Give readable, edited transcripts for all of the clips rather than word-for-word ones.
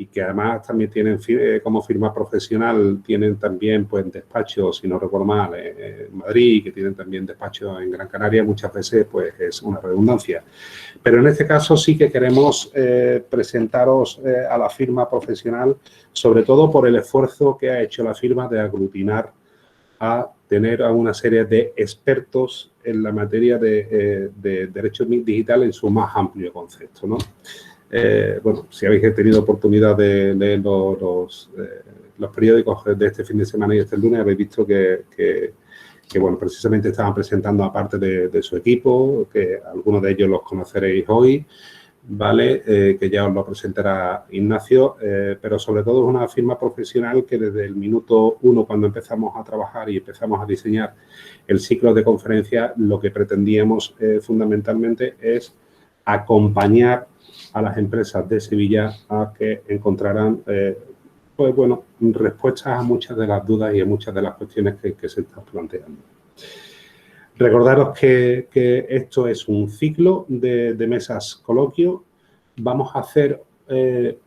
y que además también tienen como firma profesional, tienen también pues despachos, si no recuerdo mal, en Madrid, que tienen también despachos en Gran Canaria, muchas veces pues es una redundancia. Pero en este caso sí que queremos presentaros a la firma profesional, sobre todo por el esfuerzo que ha hecho la firma de aglutinar a tener a una serie de expertos en la materia de derecho digital en su más amplio concepto, ¿no? Bueno, si habéis tenido oportunidad de leer los periódicos de este fin de semana y este lunes, habéis visto que bueno, precisamente estaban presentando a parte de su equipo, que algunos de ellos los conoceréis hoy, ¿vale? Que ya os lo presentará Ignacio, pero sobre todo es una firma profesional que desde el minuto 1, cuando empezamos a trabajar y empezamos a diseñar el ciclo de conferencias, lo que pretendíamos fundamentalmente es acompañar a las empresas de Sevilla a que encontraran, pues bueno, respuestas a muchas de las dudas y a muchas de las cuestiones que se están planteando. Recordaros que esto es un ciclo de mesas coloquio. Vamos a hacer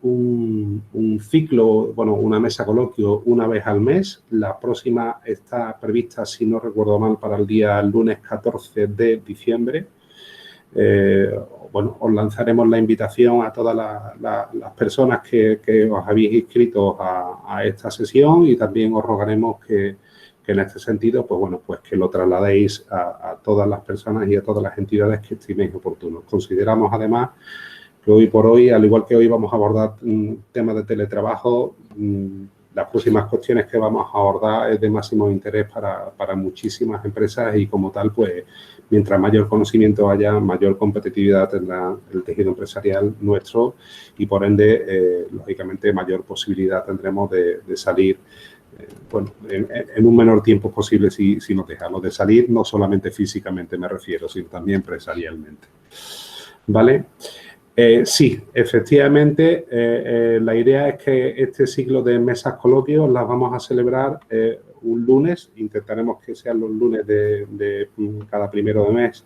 un ciclo, bueno, una mesa coloquio una vez al mes. La próxima está prevista, si no recuerdo mal, para el día lunes 14 de diciembre. Bueno, os lanzaremos la invitación a todas las personas que os habéis inscrito a esta sesión y también os rogaremos que en este sentido, pues bueno, pues que lo trasladéis a todas las personas y a todas las entidades que estiméis oportunos. Consideramos además que hoy por hoy, al igual que hoy vamos a abordar temas de teletrabajo, las próximas cuestiones que vamos a abordar es de máximo interés para muchísimas empresas y como tal, pues mientras mayor conocimiento haya, mayor competitividad tendrá el tejido empresarial nuestro y por ende, lógicamente, mayor posibilidad tendremos de salir bueno, en un menor tiempo posible si nos dejamos de salir, no solamente físicamente me refiero, sino también empresarialmente. ¿Vale? Sí, efectivamente, la idea es que este ciclo de mesas coloquios las vamos a celebrar un lunes, intentaremos que sean los lunes de cada primero de mes,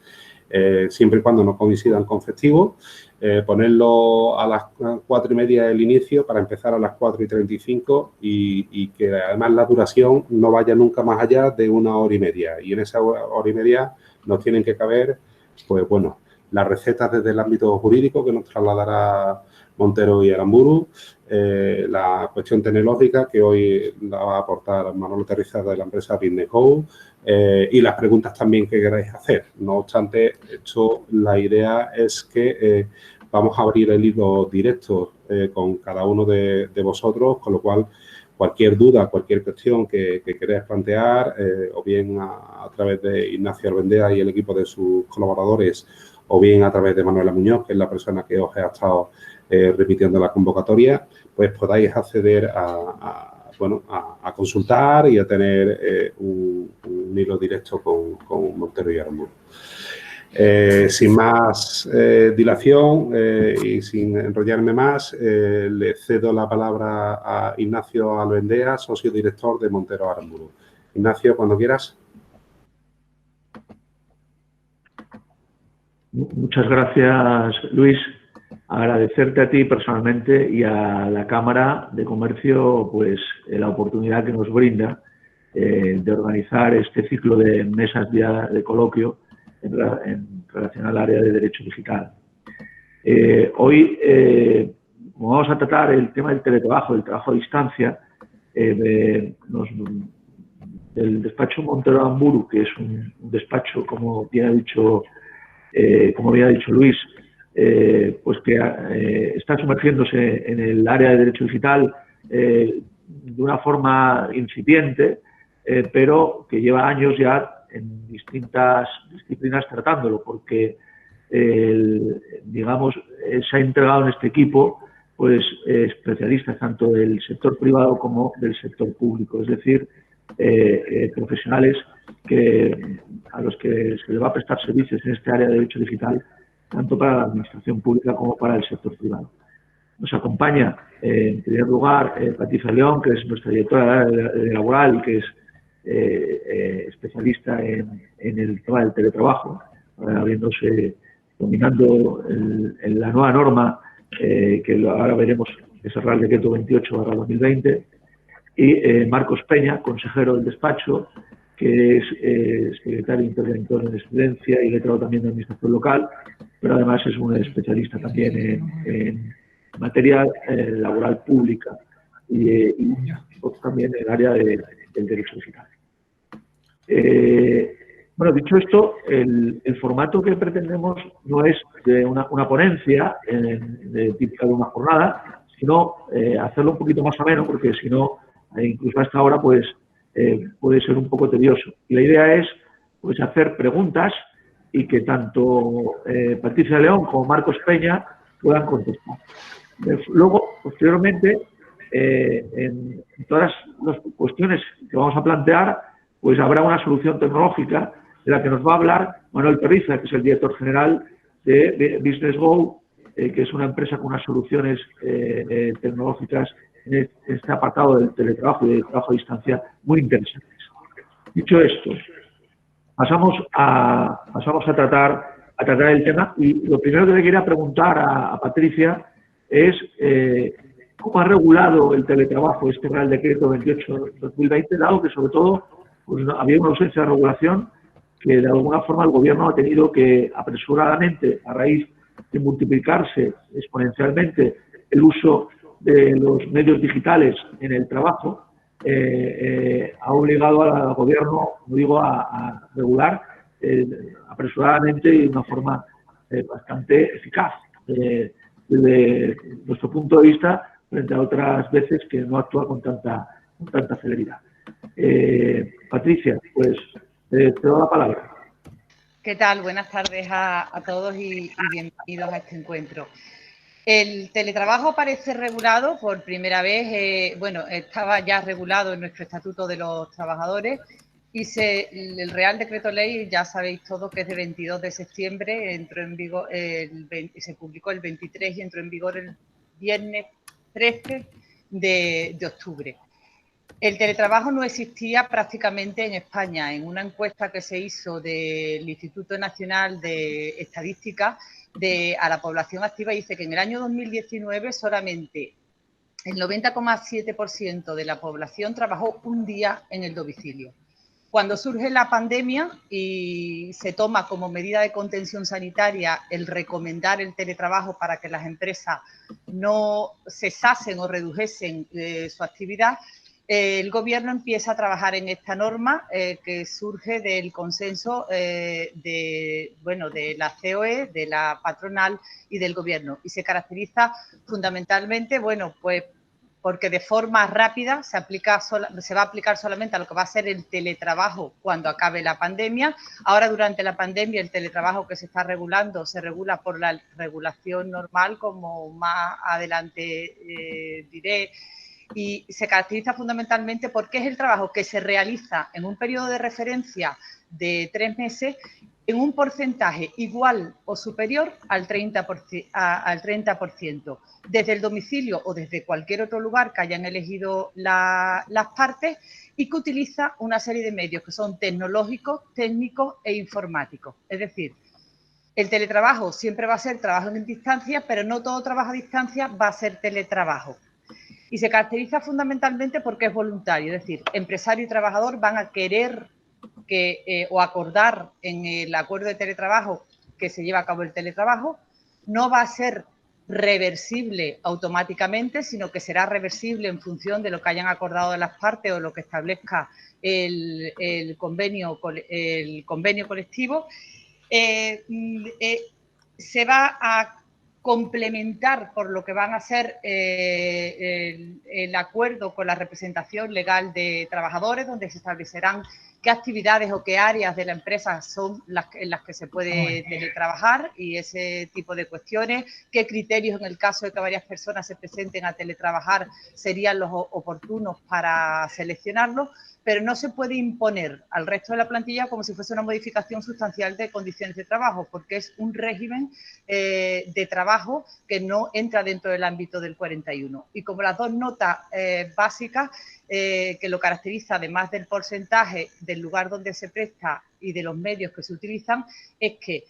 siempre y cuando no coincidan con festivos, ponerlo a las 4:30 del inicio para empezar a las 4:35 y que además la duración no vaya nunca más allá de 1 hora y media. Y en esa 1 hora y media nos tienen que caber, pues bueno, las recetas desde el ámbito jurídico que nos trasladará Montero y Aramburu, la cuestión tecnológica que hoy la va a aportar Manolo Terriza de la empresa Business Go, y las preguntas también que queráis hacer. No obstante, la idea es que vamos a abrir el hilo directo con cada uno de vosotros, con lo cual cualquier duda, cualquier cuestión que queráis plantear, o bien a través de Ignacio Arbendea y el equipo de sus colaboradores, o bien a través de Manuela Muñoz, que es la persona que os ha estado repitiendo la convocatoria, pues podáis acceder a consultar y a tener un hilo directo con Montero y Aramburu. Sin más dilación y sin enrollarme más, le cedo la palabra a Ignacio Arbendea, socio director de Montero Aramburu. Ignacio, cuando quieras. Muchas gracias, Luis. Agradecerte a ti personalmente y a la Cámara de Comercio pues la oportunidad que nos brinda de organizar este ciclo de mesas de coloquio en relación al área de derecho digital. Hoy, como vamos a tratar el tema del teletrabajo, el trabajo a distancia, del despacho Montero Aramburu, que es un despacho, como bien ha dicho Luis, pues que está sumergiéndose en el área de derecho digital de una forma incipiente, pero que lleva años ya en distintas disciplinas tratándolo, porque, digamos, se ha entregado en este equipo pues especialistas tanto del sector privado como del sector público, es decir, profesionales a los que se les va a prestar servicios en este área de derecho digital, tanto para la administración pública como para el sector privado. Nos acompaña, en primer lugar, Patricia León, que es nuestra directora de laboral y que es especialista en el tema del teletrabajo, dominando la nueva norma ahora veremos que cerrará el decreto 28/2020, y Marcos Peña, consejero del despacho, que es secretario interventor en excedencia y letrado también de administración local, pero además es un especialista también en materia laboral pública y también en el área del derecho digital. Bueno, dicho esto, el formato que pretendemos no es de una ponencia típica de una jornada, sino hacerlo un poquito más ameno, porque si no, incluso a esta hora, pues puede ser un poco tedioso. Y la idea es pues hacer preguntas y que tanto Patricia León como Marcos Peña puedan contestar. Luego, posteriormente, en todas las cuestiones que vamos a plantear, pues habrá una solución tecnológica de la que nos va a hablar Manuel Terriza, que es el director general de Business Go, que es una empresa con unas soluciones tecnológicas en este apartado del teletrabajo y del trabajo a distancia muy interesantes. Dicho esto, pasamos a tratar el tema, y lo primero que le quería preguntar a Patricia es cómo ha regulado el teletrabajo este Real Decreto 28/2020, dado que sobre todo pues, había una ausencia de regulación que de alguna forma el Gobierno ha tenido que apresuradamente, a raíz de multiplicarse exponencialmente el uso de los medios digitales en el trabajo, ha obligado al Gobierno, como digo, a regular apresuradamente y de una forma bastante eficaz. Desde nuestro punto de vista, frente a otras veces que no actúa con tanta celeridad. Patricia, pues te doy la palabra. ¿Qué tal? Buenas tardes a todos y bienvenidos a este encuentro. El teletrabajo aparece regulado por primera vez, bueno, estaba ya regulado en nuestro Estatuto de los Trabajadores y el Real Decreto Ley, ya sabéis todos que es de 22 de septiembre, entró en vigor, se publicó el 23 y entró en vigor el viernes 13 de octubre. El teletrabajo no existía prácticamente en España. En una encuesta que se hizo del Instituto Nacional de Estadística a la población activa, dice que en el año 2019 solamente el 90,7% de la población trabajó un día en el domicilio. Cuando surge la pandemia y se toma como medida de contención sanitaria el recomendar el teletrabajo para que las empresas no cesasen o redujesen su actividad, el Gobierno empieza a trabajar en esta norma que surge del consenso de la COE, de la patronal y del Gobierno, y se caracteriza fundamentalmente, pues porque de forma rápida se va a aplicar solamente a lo que va a ser el teletrabajo cuando acabe la pandemia. Ahora, durante la pandemia, el teletrabajo que se está regulando se regula por la regulación normal, como más adelante diré, y se caracteriza fundamentalmente porque es el trabajo que se realiza en un periodo de referencia de 3 meses en un porcentaje igual o superior al 30%, desde el domicilio o desde cualquier otro lugar que hayan elegido las partes, y que utiliza una serie de medios que son tecnológicos, técnicos e informáticos. Es decir, el teletrabajo siempre va a ser trabajo en distancia, pero no todo trabajo a distancia va a ser teletrabajo. Y se caracteriza fundamentalmente porque es voluntario, es decir, empresario y trabajador van a querer o acordar en el acuerdo de teletrabajo que se lleva a cabo el teletrabajo, no va a ser reversible automáticamente, sino que será reversible en función de lo que hayan acordado las partes o lo que establezca el convenio colectivo. Se va a complementar por lo que van a ser el acuerdo con la representación legal de trabajadores, donde se establecerán qué actividades o qué áreas de la empresa son en las que se puede teletrabajar y ese tipo de cuestiones, qué criterios en el caso de que varias personas se presenten a teletrabajar serían los oportunos para seleccionarlos, pero no se puede imponer al resto de la plantilla como si fuese una modificación sustancial de condiciones de trabajo, porque es un régimen de trabajo que no entra dentro del ámbito del 41. Y como las dos notas básicas que lo caracteriza, además del porcentaje del lugar donde se presta y de los medios que se utilizan, es que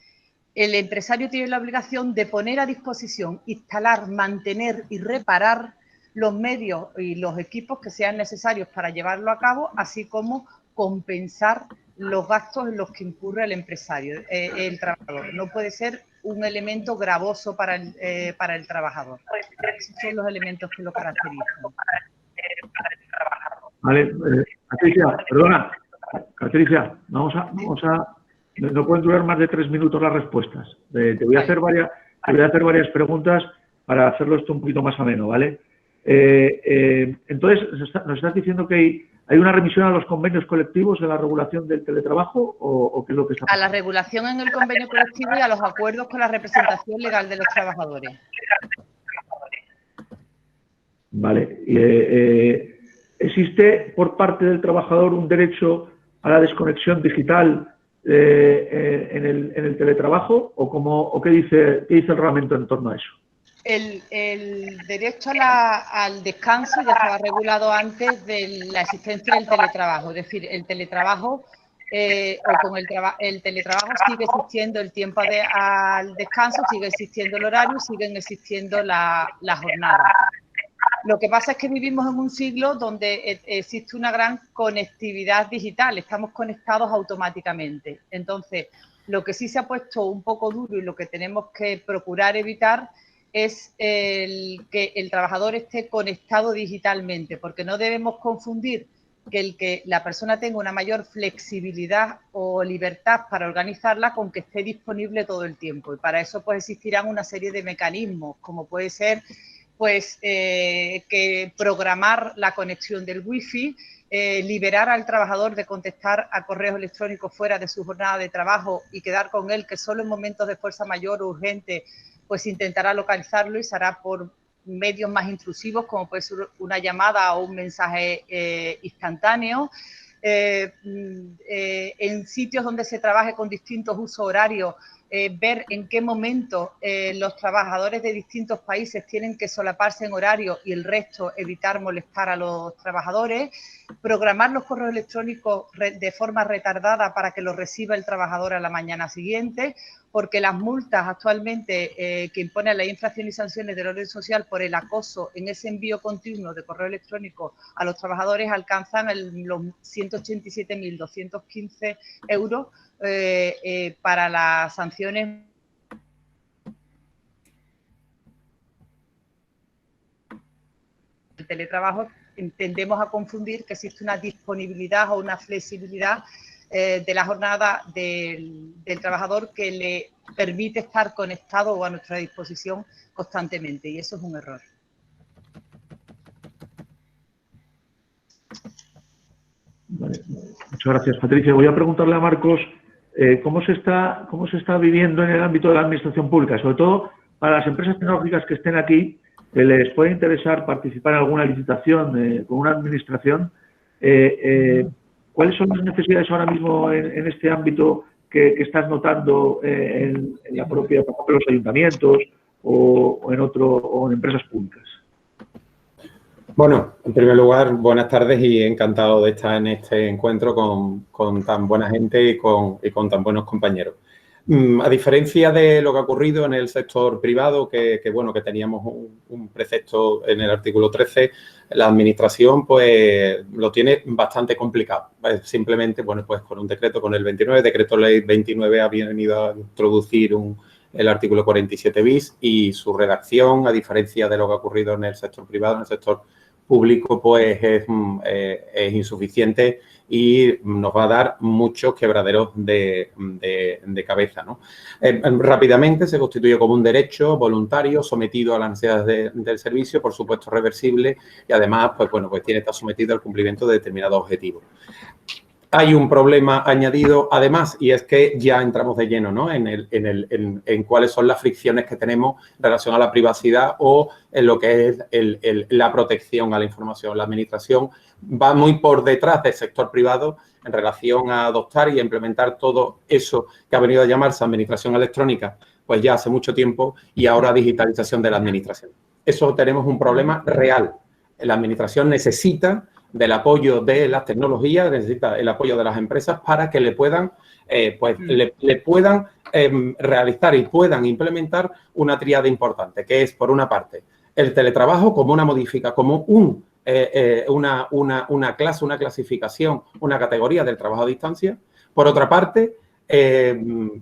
el empresario tiene la obligación de poner a disposición, instalar, mantener y reparar los medios y los equipos que sean necesarios para llevarlo a cabo, así como compensar los gastos en los que incurre el empresario, el trabajador. No puede ser un elemento gravoso para el trabajador. Esos son los elementos que lo caracterizan. Vale, Patricia, perdona. Patricia, vamos a no pueden durar más de 3 minutos las respuestas. Te voy a hacer varias preguntas para hacerlo esto un poquito más ameno, ¿vale? Entonces, ¿nos estás diciendo que hay una remisión a los convenios colectivos de la regulación del teletrabajo o qué es lo que está pasando? A la regulación en el convenio colectivo y a los acuerdos con la representación legal de los trabajadores. Vale. ¿Existe por parte del trabajador un derecho a la desconexión digital en el teletrabajo o qué dice el reglamento en torno a eso? El derecho al descanso ya estaba regulado antes de la existencia del teletrabajo. Es decir, el teletrabajo el teletrabajo sigue existiendo el tiempo al descanso, sigue existiendo el horario, siguen existiendo la jornada. Lo que pasa es que vivimos en un siglo donde existe una gran conectividad digital, estamos conectados automáticamente. Entonces, lo que sí se ha puesto un poco duro y lo que tenemos que procurar evitar es que el trabajador esté conectado digitalmente, porque no debemos confundir que la persona tenga una mayor flexibilidad o libertad para organizarla con que esté disponible todo el tiempo. Y para eso pues existirán una serie de mecanismos, como puede ser que programar la conexión del wifi, liberar al trabajador de contestar a correos electrónicos fuera de su jornada de trabajo y quedar con él que solo en momentos de fuerza mayor o urgente pues intentará localizarlo y se hará por medios más intrusivos como puede ser una llamada o un mensaje instantáneo. En sitios donde se trabaje con distintos usos horarios, ver en qué momento los trabajadores de distintos países tienen que solaparse en horario y el resto evitar molestar a los trabajadores, programar los correos electrónicos de forma retardada para que los reciba el trabajador a la mañana siguiente, porque las multas actualmente que imponen las infracciones y sanciones del orden social por el acoso en ese envío continuo de correo electrónico a los trabajadores alcanzan los 187.215 euros para las sanciones del teletrabajo. Tendemos a confundir que existe una disponibilidad o una flexibilidad de la jornada del trabajador que le permite estar conectado o a nuestra disposición constantemente, y eso es un error. Vale. Muchas gracias, Patricia. Voy a preguntarle a Marcos cómo se está viviendo en el ámbito de la administración pública, sobre todo para las empresas tecnológicas que estén aquí, que les puede interesar participar en alguna licitación con una administración. ¿Cuáles son las necesidades ahora mismo en este ámbito que estás notando en la propia, por ejemplo, los ayuntamientos o en empresas públicas? Bueno, en primer lugar, buenas tardes y encantado de estar en este encuentro con tan buena gente y con tan buenos compañeros. A diferencia de lo que ha ocurrido en el sector privado, que teníamos un precepto en el artículo 13, la administración pues lo tiene bastante complicado. Simplemente, pues con un decreto, con el 29, decreto ley 29 ha venido a introducir el artículo 47 bis y su redacción, a diferencia de lo que ha ocurrido en el sector privado, en el sector público, pues es insuficiente y nos va a dar muchos quebraderos de cabeza, ¿no? Rápidamente se constituye como un derecho voluntario sometido a las necesidades del servicio, por supuesto reversible, y además pues tiene que estar sometido al cumplimiento de determinados objetivos. Hay un problema añadido, además, y es que ya entramos de lleno, ¿no?, en cuáles son las fricciones que tenemos en relación a la privacidad o en lo que es la protección a la información. La administración va muy por detrás del sector privado en relación a adoptar y a implementar todo eso que ha venido a llamarse administración electrónica, pues ya hace mucho tiempo, y ahora digitalización de la administración. Eso tenemos un problema real. La administración necesita del apoyo de las tecnologías, necesita el apoyo de las empresas para que le puedan, realizar y puedan implementar una tríada importante, que es, por una parte, el teletrabajo como una una clase, una clasificación, una categoría del trabajo a distancia. Por otra parte,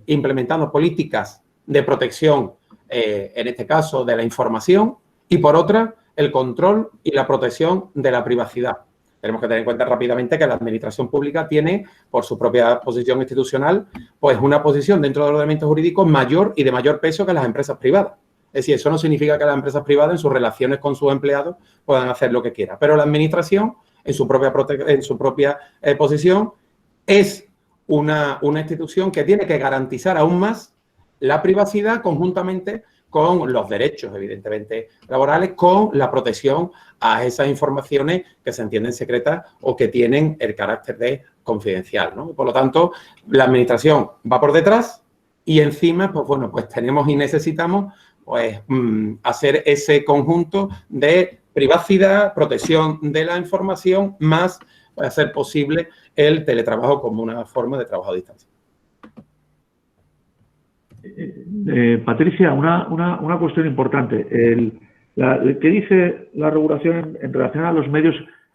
implementando políticas de protección, en este caso, de la información. Y por otra, el control y la protección de la privacidad. Tenemos que tener en cuenta rápidamente que la administración pública tiene, por su propia posición institucional, pues una posición dentro del ordenamiento jurídico mayor y de mayor peso que las empresas privadas. Es decir, eso no significa que las empresas privadas en sus relaciones con sus empleados puedan hacer lo que quieran. Pero la administración, en su propia posición, es una institución que tiene que garantizar aún más la privacidad conjuntamente con los derechos, evidentemente, laborales, con la protección a esas informaciones que se entienden secretas o que tienen el carácter de confidencial, ¿no? Por lo tanto, la administración va por detrás y encima, pues bueno, pues tenemos y necesitamos pues hacer ese conjunto de privacidad, protección de la información, más hacer posible el teletrabajo como una forma de trabajo a distancia. Patricia, una cuestión importante. ¿Qué dice la regulación en relación a los medios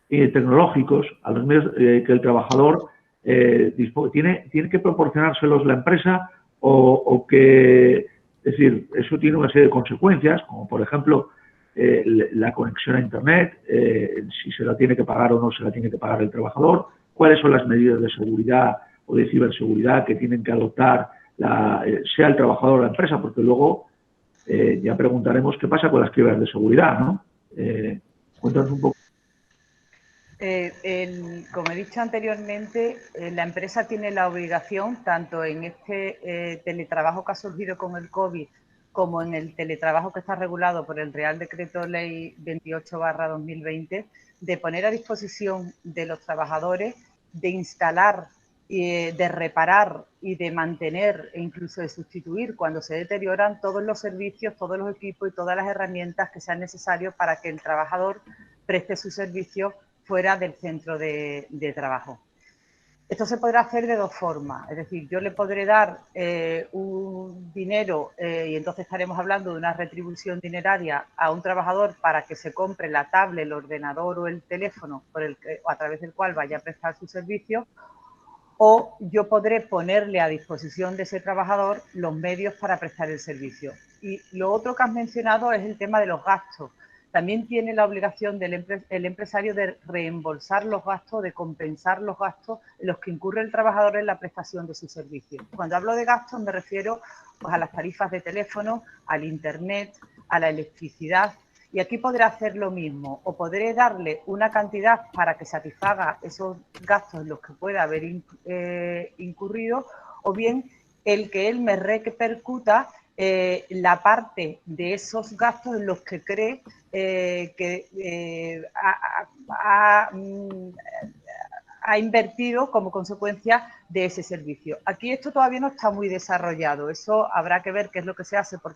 tecnológicos, a los medios que el trabajador tiene que proporcionárselos la empresa o que, es decir, eso tiene una serie de consecuencias, como por ejemplo la conexión a Internet, si se la tiene que pagar o no se la tiene que pagar el trabajador, cuáles son las medidas de seguridad o de ciberseguridad que tienen que adoptar sea el trabajador o la empresa, porque luego ya preguntaremos qué pasa con las claves de seguridad, ¿no? Cuéntanos un poco. Como he dicho anteriormente, la empresa tiene la obligación, tanto en este teletrabajo que ha surgido con el COVID, como en el teletrabajo que está regulado por el Real Decreto Ley 28/2020, de poner a disposición de los trabajadores, de instalar, de reparar y de mantener e incluso de sustituir cuando se deterioran todos los servicios, todos los equipos y todas las herramientas que sean necesarios para que el trabajador preste su servicio fuera del centro de trabajo. Esto se podrá hacer de dos formas, es decir, yo le podré dar un dinero y entonces estaremos hablando de una retribución dineraria a un trabajador para que se compre la tablet, el ordenador o el teléfono a través del cual vaya a prestar su servicio, o yo podré ponerle a disposición de ese trabajador los medios para prestar el servicio. Y lo otro que has mencionado es el tema de los gastos. También tiene la obligación el empresario de reembolsar los gastos, de compensar los gastos en los que incurre el trabajador en la prestación de su servicio. Cuando hablo de gastos me refiero pues, a las tarifas de teléfono, al Internet, a la electricidad. Y aquí podré hacer lo mismo, o podré darle una cantidad para que satisfaga esos gastos en los que pueda haber incurrido, o bien el que él me repercuta la parte de esos gastos en los que cree que ha invertido como consecuencia de ese servicio. Aquí esto todavía no está muy desarrollado, eso habrá que ver qué es lo que se hace por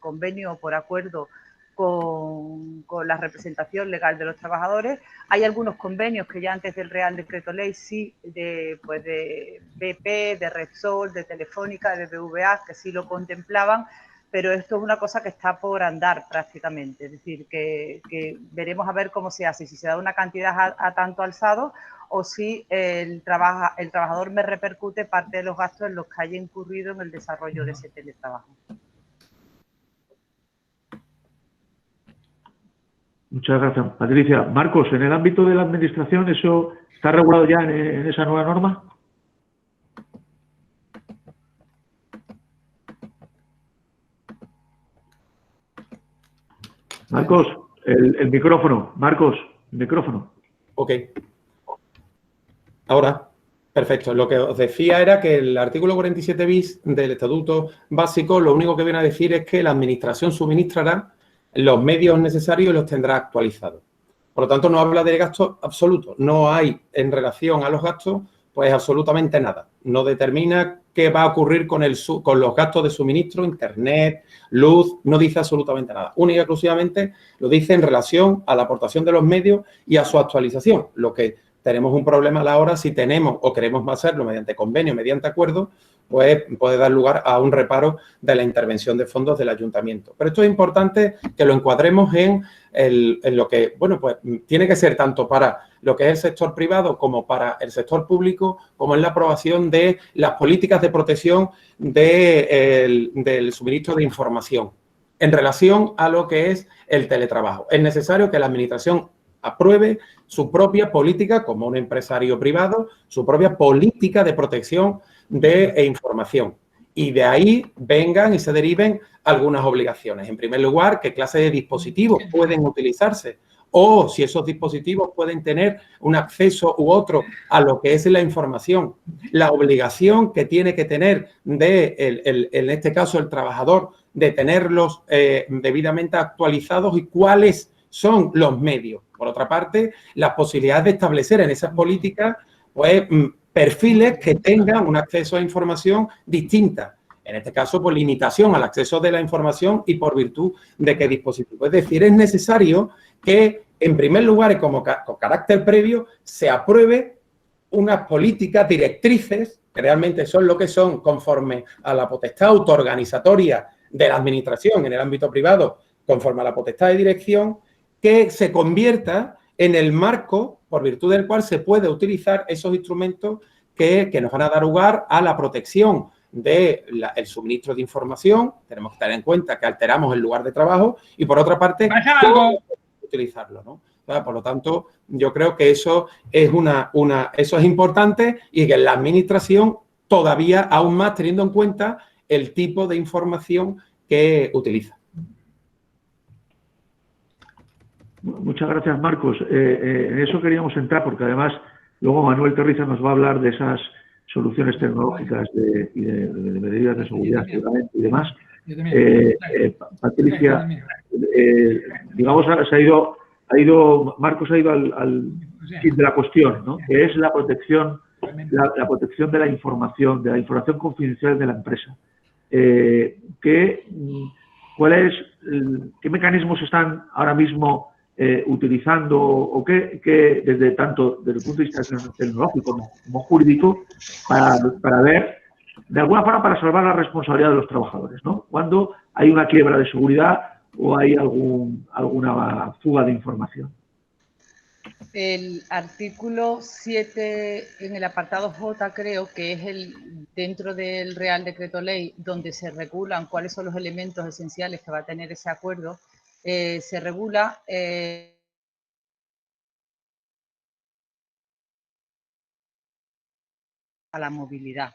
convenio o por acuerdo con la representación legal de los trabajadores. Hay algunos convenios que ya antes del Real Decreto Ley sí, de BP, de Repsol, de Telefónica, de BVA, que sí lo contemplaban, pero esto es una cosa que está por andar prácticamente, es decir, que veremos a ver cómo se hace, si se da una cantidad a tanto alzado o si el trabajador me repercute parte de los gastos en los que haya incurrido en el desarrollo de ese teletrabajo. Muchas gracias, Patricia. Marcos, en el ámbito de la administración, ¿eso está regulado ya en esa nueva norma? Marcos, el micrófono. Marcos, el micrófono. Ok. Ahora, perfecto. Lo que os decía era que el artículo 47 bis del Estatuto Básico lo único que viene a decir es que la Administración suministrará los medios necesarios y los tendrá actualizados. Por lo tanto, no habla de gastos absolutos. No hay, en relación a los gastos, Pues absolutamente nada. No determina qué va a ocurrir con los gastos de suministro, internet, luz, no dice absolutamente nada. Única y exclusivamente lo dice en relación a la aportación de los medios y a su actualización. Lo que tenemos un problema a la hora, si tenemos o queremos hacerlo mediante convenio, mediante acuerdo, pues puede dar lugar a un reparo de la intervención de fondos del ayuntamiento. Pero esto es importante que lo encuadremos en lo que, bueno, pues tiene que ser tanto para lo que es el sector privado como para el sector público, como en la aprobación de las políticas de protección del suministro de información en relación a lo que es el teletrabajo. Es necesario que la Administración apruebe su propia política, como un empresario privado, su propia política de protección de información. Y de ahí vengan y se deriven algunas obligaciones. En primer lugar, qué clase de dispositivos pueden utilizarse o si esos dispositivos pueden tener un acceso u otro a lo que es la información. La obligación que tiene que tener en este caso el trabajador de tenerlos debidamente actualizados y cuáles son los medios. Por otra parte, las posibilidades de establecer en esas políticas pues, perfiles que tengan un acceso a información distinta. En este caso, por limitación al acceso de la información y por virtud de qué dispositivo. Es decir, es necesario que, en primer lugar y con carácter previo, se apruebe unas políticas directrices, que realmente son lo que son conforme a la potestad autoorganizatoria de la Administración en el ámbito privado, conforme a la potestad de dirección, que se convierta en el marco por virtud del cual se puede utilizar esos instrumentos que nos van a dar lugar a la protección del suministro de información. Tenemos que tener en cuenta que alteramos el lugar de trabajo y, por otra parte, cómo utilizarlo, ¿no? O sea, por lo tanto, yo creo que eso es eso es importante y que la Administración todavía aún más teniendo en cuenta el tipo de información que utiliza. Muchas gracias, Marcos. En eso queríamos entrar porque además luego Manuel Terriza nos va a hablar de esas soluciones tecnológicas y de medidas de seguridad y demás. Patricia, digamos, Marcos ha ido al fin de la cuestión, ¿no? Que es la protección de la información confidencial de la empresa. ¿Qué mecanismos están ahora mismo utilizando o qué desde tanto desde el punto de vista tecnológico como jurídico para ver, de alguna forma, para salvar la responsabilidad de los trabajadores, ¿no? Cuando hay una quiebra de seguridad o hay alguna fuga de información. El artículo 7, en el apartado J, creo que es dentro del Real Decreto Ley, donde se regulan cuáles son los elementos esenciales que va a tener ese acuerdo, se regula a la movilidad.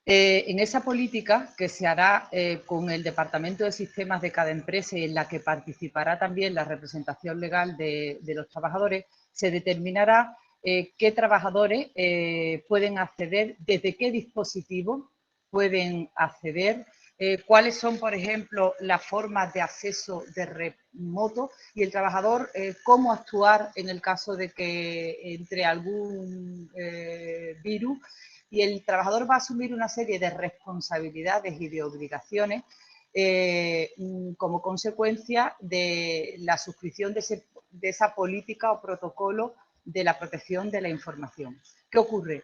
En esa política que se hará con el Departamento de Sistemas de cada empresa y en la que participará también la representación legal de los trabajadores, se determinará qué trabajadores pueden acceder, desde qué dispositivo pueden acceder, cuáles son, por ejemplo, las formas de acceso de remoto y el trabajador cómo actuar en el caso de que entre algún virus. Y el trabajador va a asumir una serie de responsabilidades y de obligaciones como consecuencia de la suscripción de esa política o protocolo de la protección de la información. ¿Qué ocurre?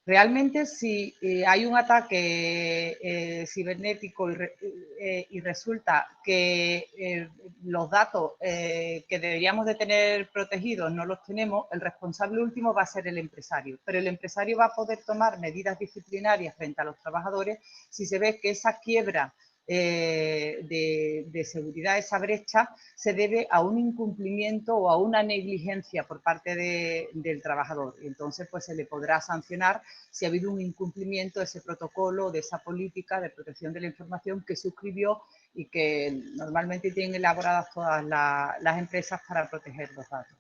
Realmente, si hay un ataque cibernético y resulta que los datos que deberíamos de tener protegidos no los tenemos, el responsable último va a ser el empresario. Pero el empresario va a poder tomar medidas disciplinarias frente a los trabajadores si se ve que esa quiebra de seguridad, esa brecha, se debe a un incumplimiento o a una negligencia por parte del trabajador. Y entonces, pues se le podrá sancionar si ha habido un incumplimiento de ese protocolo, de esa política de protección de la información que suscribió y que normalmente tienen elaboradas todas las empresas para proteger los datos.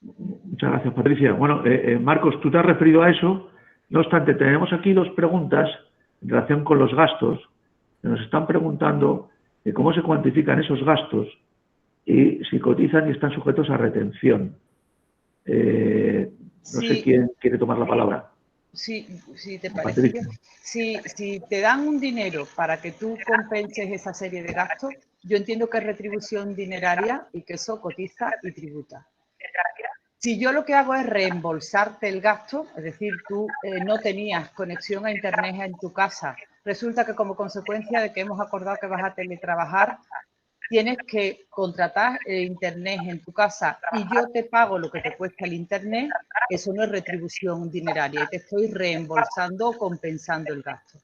Muchas gracias, Patricia. Bueno, Marcos, tú te has referido a eso. No obstante, tenemos aquí dos preguntas en relación con los gastos. Nos están preguntando cómo se cuantifican esos gastos y si cotizan y están sujetos a retención. No sé quién quiere tomar la palabra. Sí, te parece bien. Si te dan un dinero para que tú compenses esa serie de gastos, yo entiendo que es retribución dineraria y que eso cotiza y tributa. Si yo lo que hago es reembolsarte el gasto, es decir, tú no tenías conexión a Internet en tu casa, resulta que como consecuencia de que hemos acordado que vas a teletrabajar, tienes que contratar Internet en tu casa y yo te pago lo que te cuesta el Internet, eso no es retribución dineraria y te estoy reembolsando o compensando el gasto.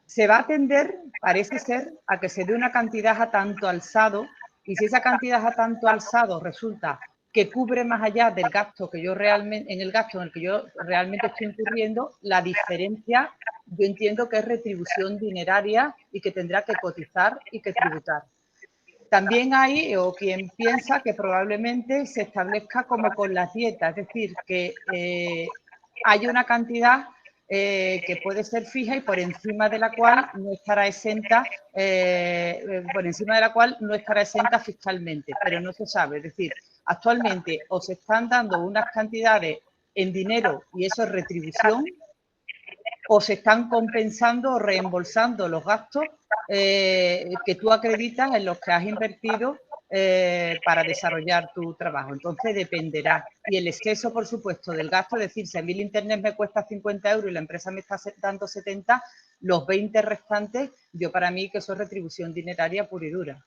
Se va a tender, parece ser, a que se dé una cantidad a tanto alzado y si esa cantidad a tanto alzado resulta que cubre más allá del gasto que yo realmente, en el gasto en el que yo realmente estoy incurriendo, la diferencia yo entiendo que es retribución dineraria y que tendrá que cotizar y que tributar. También hay, o quien piensa que probablemente se establezca como con las dietas, es decir, que hay una cantidad que puede ser fija y por encima de la cual no estará exenta, fiscalmente, pero no se sabe. Es decir, actualmente o se están dando unas cantidades en dinero y eso es retribución, o se están compensando o reembolsando los gastos que tú acreditas en los que has invertido para desarrollar tu trabajo. Entonces, dependerá. Y el exceso, por supuesto, del gasto, es decir, si a mí el Internet me cuesta 50 euros y la empresa me está dando 70, los 20 restantes, yo para mí que eso es retribución dineraria pura y dura.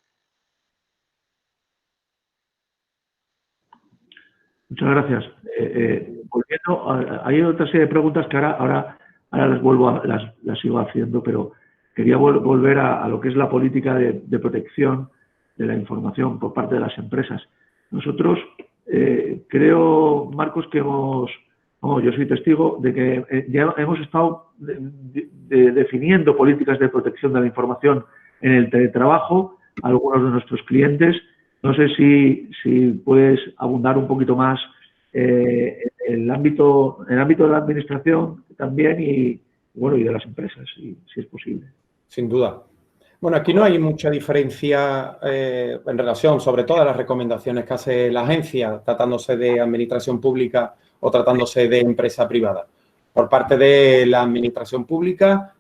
Muchas gracias. Volviendo, hay otra serie de preguntas que ahora las sigo haciendo, pero quería volver a lo que es la política de protección de la información por parte de las empresas. Nosotros creo, Marcos, que yo soy testigo de que ya hemos estado definiendo políticas de protección de la información en el teletrabajo a algunos de nuestros clientes. No sé si puedes abundar un poquito más en el ámbito de la administración también y de las empresas, si es posible. Sin duda. Bueno, aquí no hay mucha diferencia en relación, sobre todo, a las recomendaciones que hace la agencia, tratándose de administración pública o tratándose de empresa privada. Por parte de la administración pública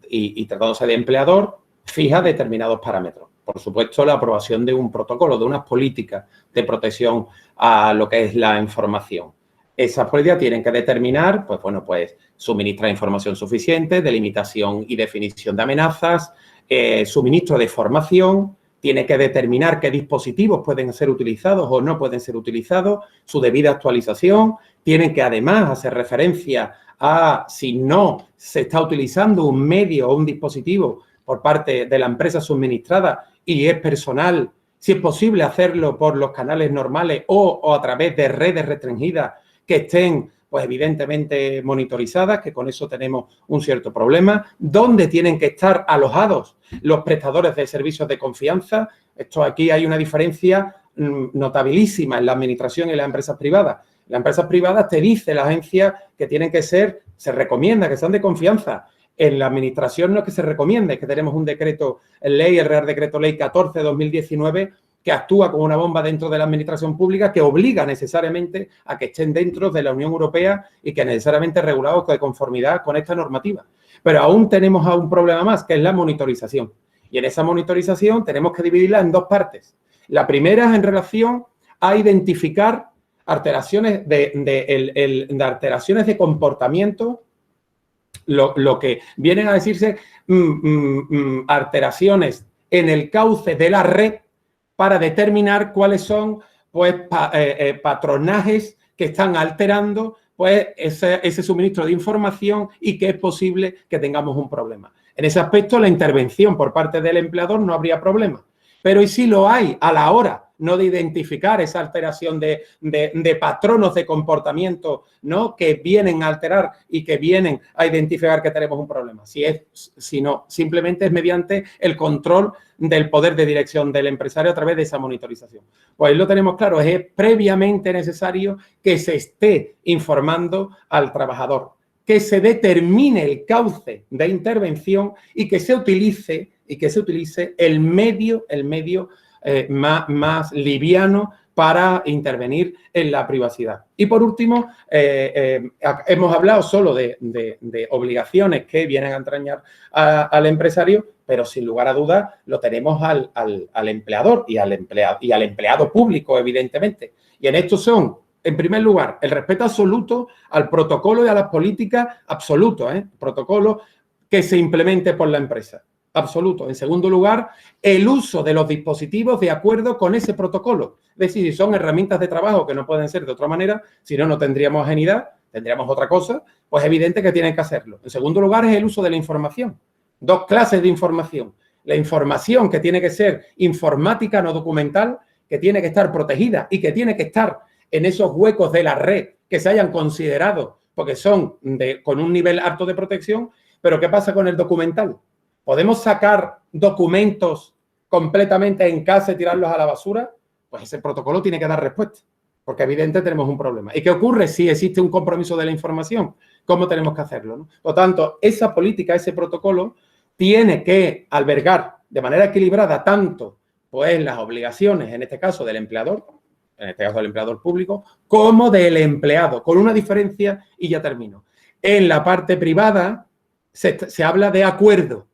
y tratándose de empleador, fija determinados parámetros. Por supuesto, la aprobación de un protocolo, de unas políticas de protección a lo que es la información. Esas políticas tienen que determinar, pues suministrar información suficiente, delimitación y definición de amenazas, suministro de formación, tiene que determinar qué dispositivos pueden ser utilizados o no pueden ser utilizados, su debida actualización, tienen que además hacer referencia a si no se está utilizando un medio o un dispositivo por parte de la empresa suministrada y es personal, si es posible hacerlo por los canales normales o a través de redes restringidas que estén, pues evidentemente monitorizadas, que con eso tenemos un cierto problema, dónde tienen que estar alojados los prestadores de servicios de confianza. Esto aquí hay una diferencia notabilísima en la administración y en las empresas privadas. Las empresas privadas te dice la agencia que tienen que ser, se recomienda que sean de confianza. En la administración no es que se recomiende, es que tenemos un decreto ley, el Real Decreto Ley 14 de 2019, que actúa como una bomba dentro de la administración pública, que obliga necesariamente a que estén dentro de la Unión Europea y que necesariamente regulados de conformidad con esta normativa. Pero aún tenemos un problema más, que es la monitorización. Y en esa monitorización tenemos que dividirla en dos partes. La primera es en relación a identificar alteraciones alteraciones de comportamiento, lo que vienen a decirse alteraciones en el cauce de la red para determinar cuáles son patronajes que están alterando ese suministro de información y que es posible que tengamos un problema. En ese aspecto, la intervención por parte del empleador no habría problema. Pero y si lo hay a la hora no de identificar esa alteración de patronos de comportamiento, ¿no?, que vienen a alterar y que vienen a identificar que tenemos un problema. Si no, simplemente es mediante el control del poder de dirección del empresario a través de esa monitorización. Pues lo tenemos claro, es previamente necesario que se esté informando al trabajador, que se determine el cauce de intervención y que se utilice el medio más liviano para intervenir en la privacidad. Y por último, hemos hablado solo de obligaciones que vienen a entrañar al empresario, pero sin lugar a dudas lo tenemos al empleador y al empleado público, evidentemente. Y en esto son, en primer lugar, el respeto absoluto al protocolo y a las políticas absoluto, protocolo que se implemente por la empresa. Absoluto. En segundo lugar, el uso de los dispositivos de acuerdo con ese protocolo. Es decir, si son herramientas de trabajo que no pueden ser de otra manera, si no, no tendríamos ajenidad, tendríamos otra cosa, pues es evidente que tienen que hacerlo. En segundo lugar, es el uso de la información. Dos clases de información. La información que tiene que ser informática, no documental, que tiene que estar protegida y que tiene que estar en esos huecos de la red que se hayan considerado porque son con un nivel alto de protección. Pero ¿qué pasa con el documental? ¿Podemos sacar documentos completamente en casa y tirarlos a la basura? Pues ese protocolo tiene que dar respuesta, porque evidentemente tenemos un problema. ¿Y qué ocurre si existe un compromiso de la información? ¿Cómo tenemos que hacerlo, ¿no? Por lo tanto, esa política, ese protocolo, tiene que albergar de manera equilibrada tanto pues, las obligaciones, en este caso del empleador, en este caso del empleador público, como del empleado, con una diferencia, y ya termino. En la parte privada se habla de acuerdo.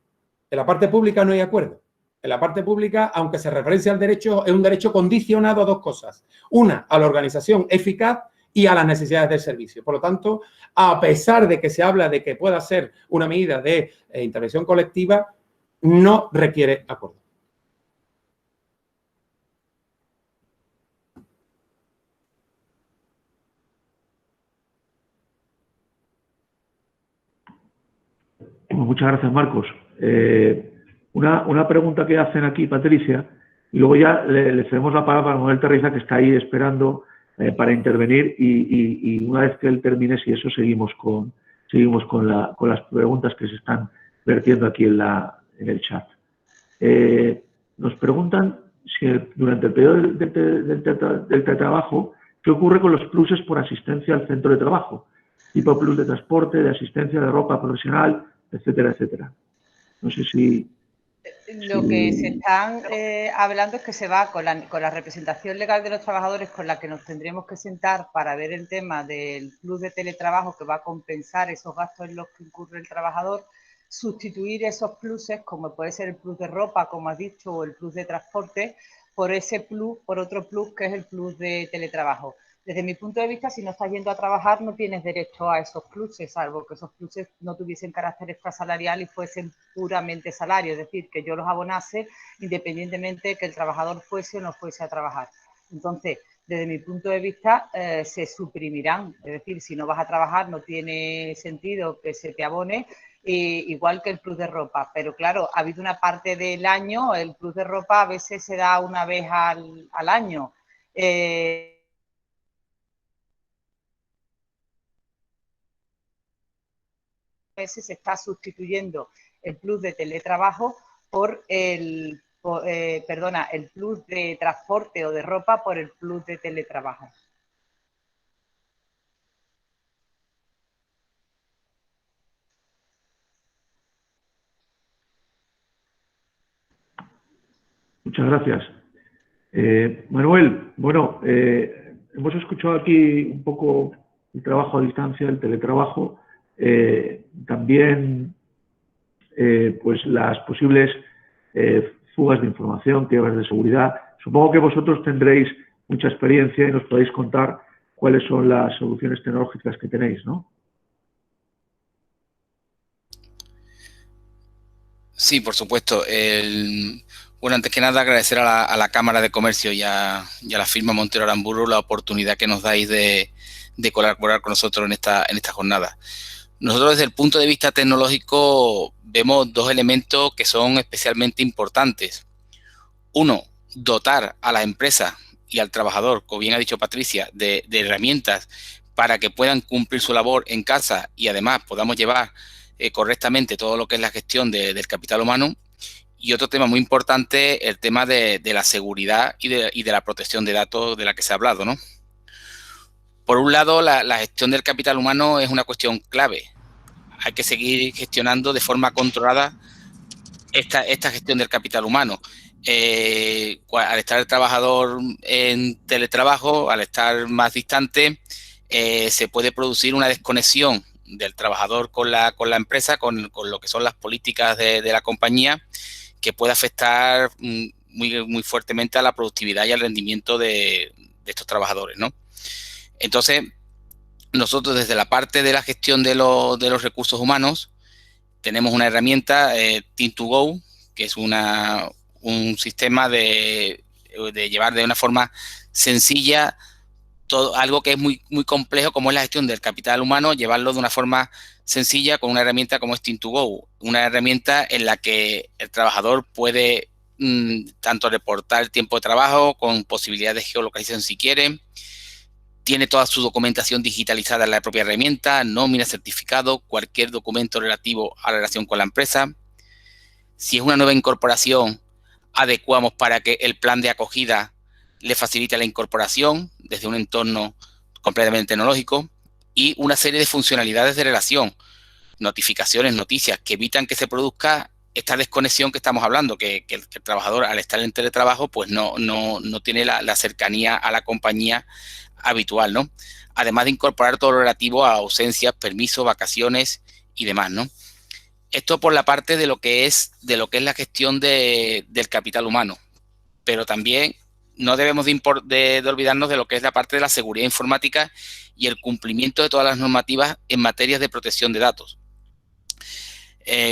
En la parte pública no hay acuerdo. En la parte pública, aunque se referencia al derecho, es un derecho condicionado a dos cosas. Una, a la organización eficaz y a las necesidades del servicio. Por lo tanto, a pesar de que se habla de que pueda ser una medida de intervención colectiva, no requiere acuerdo. Muchas gracias, Marcos. Una pregunta que hacen aquí, Patricia, y luego ya le cedemos la palabra a Manuel Terriza, que está ahí esperando para intervenir, y una vez que él termine, si eso, seguimos con las preguntas que se están vertiendo aquí en el chat. Nos preguntan si durante el periodo del teletrabajo, ¿qué ocurre con los pluses por asistencia al centro de trabajo? Tipo plus de transporte, de asistencia de ropa profesional, etcétera, etcétera. No sé si... Lo que se están hablando es que se va con la representación legal de los trabajadores, con la que nos tendremos que sentar para ver el tema del plus de teletrabajo que va a compensar esos gastos en los que incurre el trabajador, sustituir esos pluses, como puede ser el plus de ropa, como has dicho, o el plus de transporte, por ese plus, por otro plus que es el plus de teletrabajo. Desde mi punto de vista, si no estás yendo a trabajar, no tienes derecho a esos pluses, salvo que esos pluses no tuviesen carácter extrasalarial y fuesen puramente salario, es decir, que yo los abonase independientemente de que el trabajador fuese o no fuese a trabajar. Entonces, desde mi punto de vista, se suprimirán, es decir, si no vas a trabajar no tiene sentido que se te abone, igual que el plus de ropa. Pero claro, ha habido una parte del año, el plus de ropa a veces se da una vez al año. Veces se está sustituyendo el plus de teletrabajo por el plus de transporte o de ropa por el plus de teletrabajo. Muchas gracias. Manuel, bueno, hemos escuchado aquí un poco el trabajo a distancia, el teletrabajo, también pues las posibles fugas de información, quiebres de seguridad. Supongo que vosotros tendréis mucha experiencia y nos podéis contar cuáles son las soluciones tecnológicas que tenéis, ¿no? Sí, por supuesto. Bueno, antes que nada agradecer a la Cámara de Comercio y a la firma Montero Aramburu la oportunidad que nos dais de colaborar con nosotros en esta jornada. Nosotros desde el punto de vista tecnológico vemos dos elementos que son especialmente importantes. Uno, dotar a la empresa y al trabajador, como bien ha dicho Patricia, de herramientas para que puedan cumplir su labor en casa y además podamos llevar correctamente todo lo que es la gestión del capital humano. Y otro tema muy importante, el tema de la seguridad y de la protección de datos de la que se ha hablado, ¿no? Por un lado, la gestión del capital humano es una cuestión clave. Hay que seguir gestionando de forma controlada esta gestión del capital humano. al estar el trabajador en teletrabajo, al estar más distante, se puede producir una desconexión del trabajador con la empresa, con lo que son las políticas de la compañía, que puede afectar muy fuertemente a la productividad y al rendimiento de estos trabajadores, ¿no? Entonces, nosotros desde la parte de la gestión de los recursos humanos tenemos una herramienta, Team2Go, que es un sistema de llevar de una forma sencilla algo que es muy complejo, como es la gestión del capital humano, llevarlo de una forma sencilla con una herramienta como es Team2Go, una herramienta en la que el trabajador puede tanto reportar el tiempo de trabajo con posibilidades de geolocalización si quiere, tiene toda su documentación digitalizada en la propia herramienta, nómina, certificado, cualquier documento relativo a la relación con la empresa. Si es una nueva incorporación, adecuamos para que el plan de acogida le facilite la incorporación desde un entorno completamente tecnológico y una serie de funcionalidades de relación, notificaciones, noticias que evitan que se produzca esta desconexión que estamos hablando, que el trabajador al estar en teletrabajo pues no tiene la cercanía a la compañía habitual, ¿no? Además de incorporar todo lo relativo a ausencias, permisos, vacaciones y demás, ¿no? Esto por la parte de lo que es la gestión del capital humano, pero también no debemos de olvidarnos de lo que es la parte de la seguridad informática y el cumplimiento de todas las normativas en materia de protección de datos.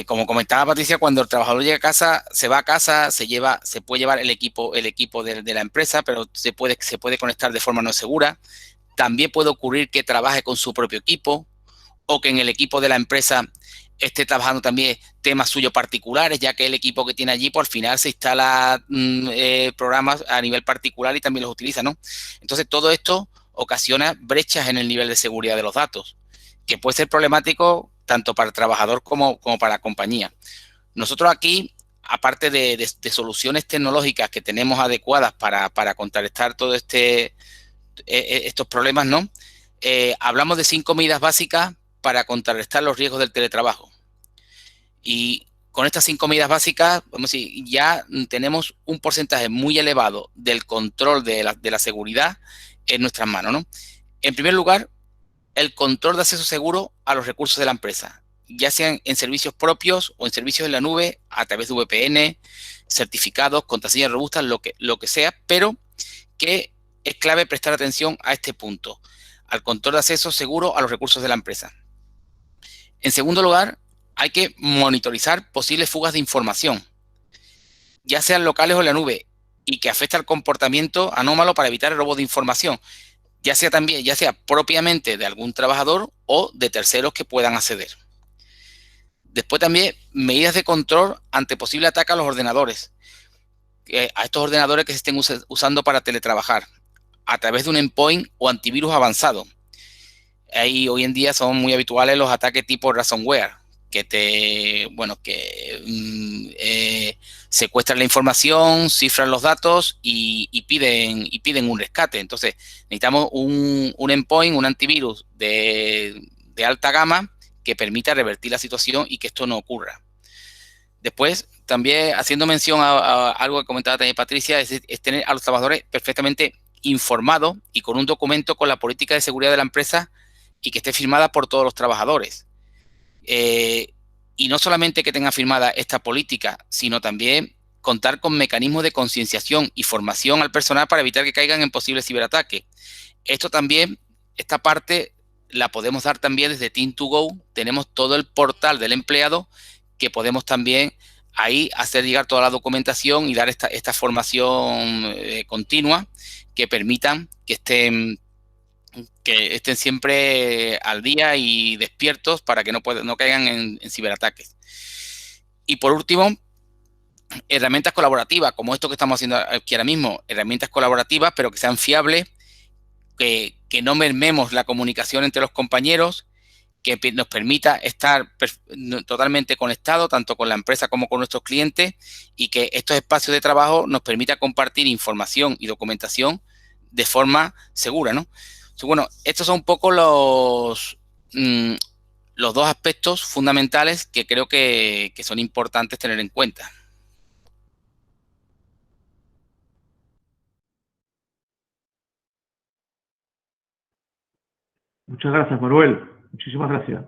Como comentaba Patricia, cuando el trabajador llega a casa, se va a casa, se puede llevar el equipo de la empresa, pero se puede conectar de forma no segura. También puede ocurrir que trabaje con su propio equipo o que en el equipo de la empresa esté trabajando también temas suyos particulares, ya que el equipo que tiene allí, por al final se instala programas a nivel particular y también los utiliza, ¿no? Entonces, todo esto ocasiona brechas en el nivel de seguridad de los datos, que puede ser problemático tanto para el trabajador como para la compañía. Nosotros aquí, aparte de soluciones tecnológicas que tenemos adecuadas para contrarrestar todo estos problemas, ¿no? Hablamos de 5 medidas básicas para contrarrestar los riesgos del teletrabajo. Y con estas 5 medidas básicas, vamos a decir, ya tenemos un porcentaje muy elevado del control de la seguridad en nuestras manos, ¿no? En primer lugar, el control de acceso seguro a los recursos de la empresa, ya sean en servicios propios o en servicios en la nube, a través de VPN, certificados, contraseñas robustas, lo que sea, pero que es clave prestar atención a este punto, al control de acceso seguro a los recursos de la empresa. En segundo lugar, hay que monitorizar posibles fugas de información, ya sean locales o en la nube, y que afecta al comportamiento anómalo para evitar el robo de información, ya sea propiamente de algún trabajador o de terceros que puedan acceder. Después también medidas de control ante posible ataque a los ordenadores, a estos ordenadores que se estén usando para teletrabajar, a través de un endpoint o antivirus avanzado. Ahí hoy en día son muy habituales los ataques tipo ransomware, que secuestran la información, cifran los datos y piden un rescate. Entonces, necesitamos un endpoint, un antivirus de alta gama que permita revertir la situación y que esto no ocurra. Después, también haciendo mención a algo que comentaba también Patricia, es tener a los trabajadores perfectamente informados y con un documento con la política de seguridad de la empresa y que esté firmada por todos los trabajadores. Y no solamente que tenga firmada esta política, sino también contar con mecanismos de concienciación y formación al personal para evitar que caigan en posibles ciberataques. Esto también, esta parte la podemos dar también desde Team2Go. Tenemos todo el portal del empleado que podemos también ahí hacer llegar toda la documentación y dar esta formación continua que permitan que estén siempre al día y despiertos para que no caigan en ciberataques. Y por último, herramientas colaborativas, como esto que estamos haciendo aquí ahora mismo, herramientas colaborativas, pero que sean fiables, que no mermemos la comunicación entre los compañeros, que nos permita estar totalmente conectados, tanto con la empresa como con nuestros clientes, y que estos espacios de trabajo nos permita compartir información y documentación de forma segura, ¿no? Bueno, estos son un poco los dos aspectos fundamentales que creo que son importantes tener en cuenta. Muchas gracias, Manuel. Muchísimas gracias.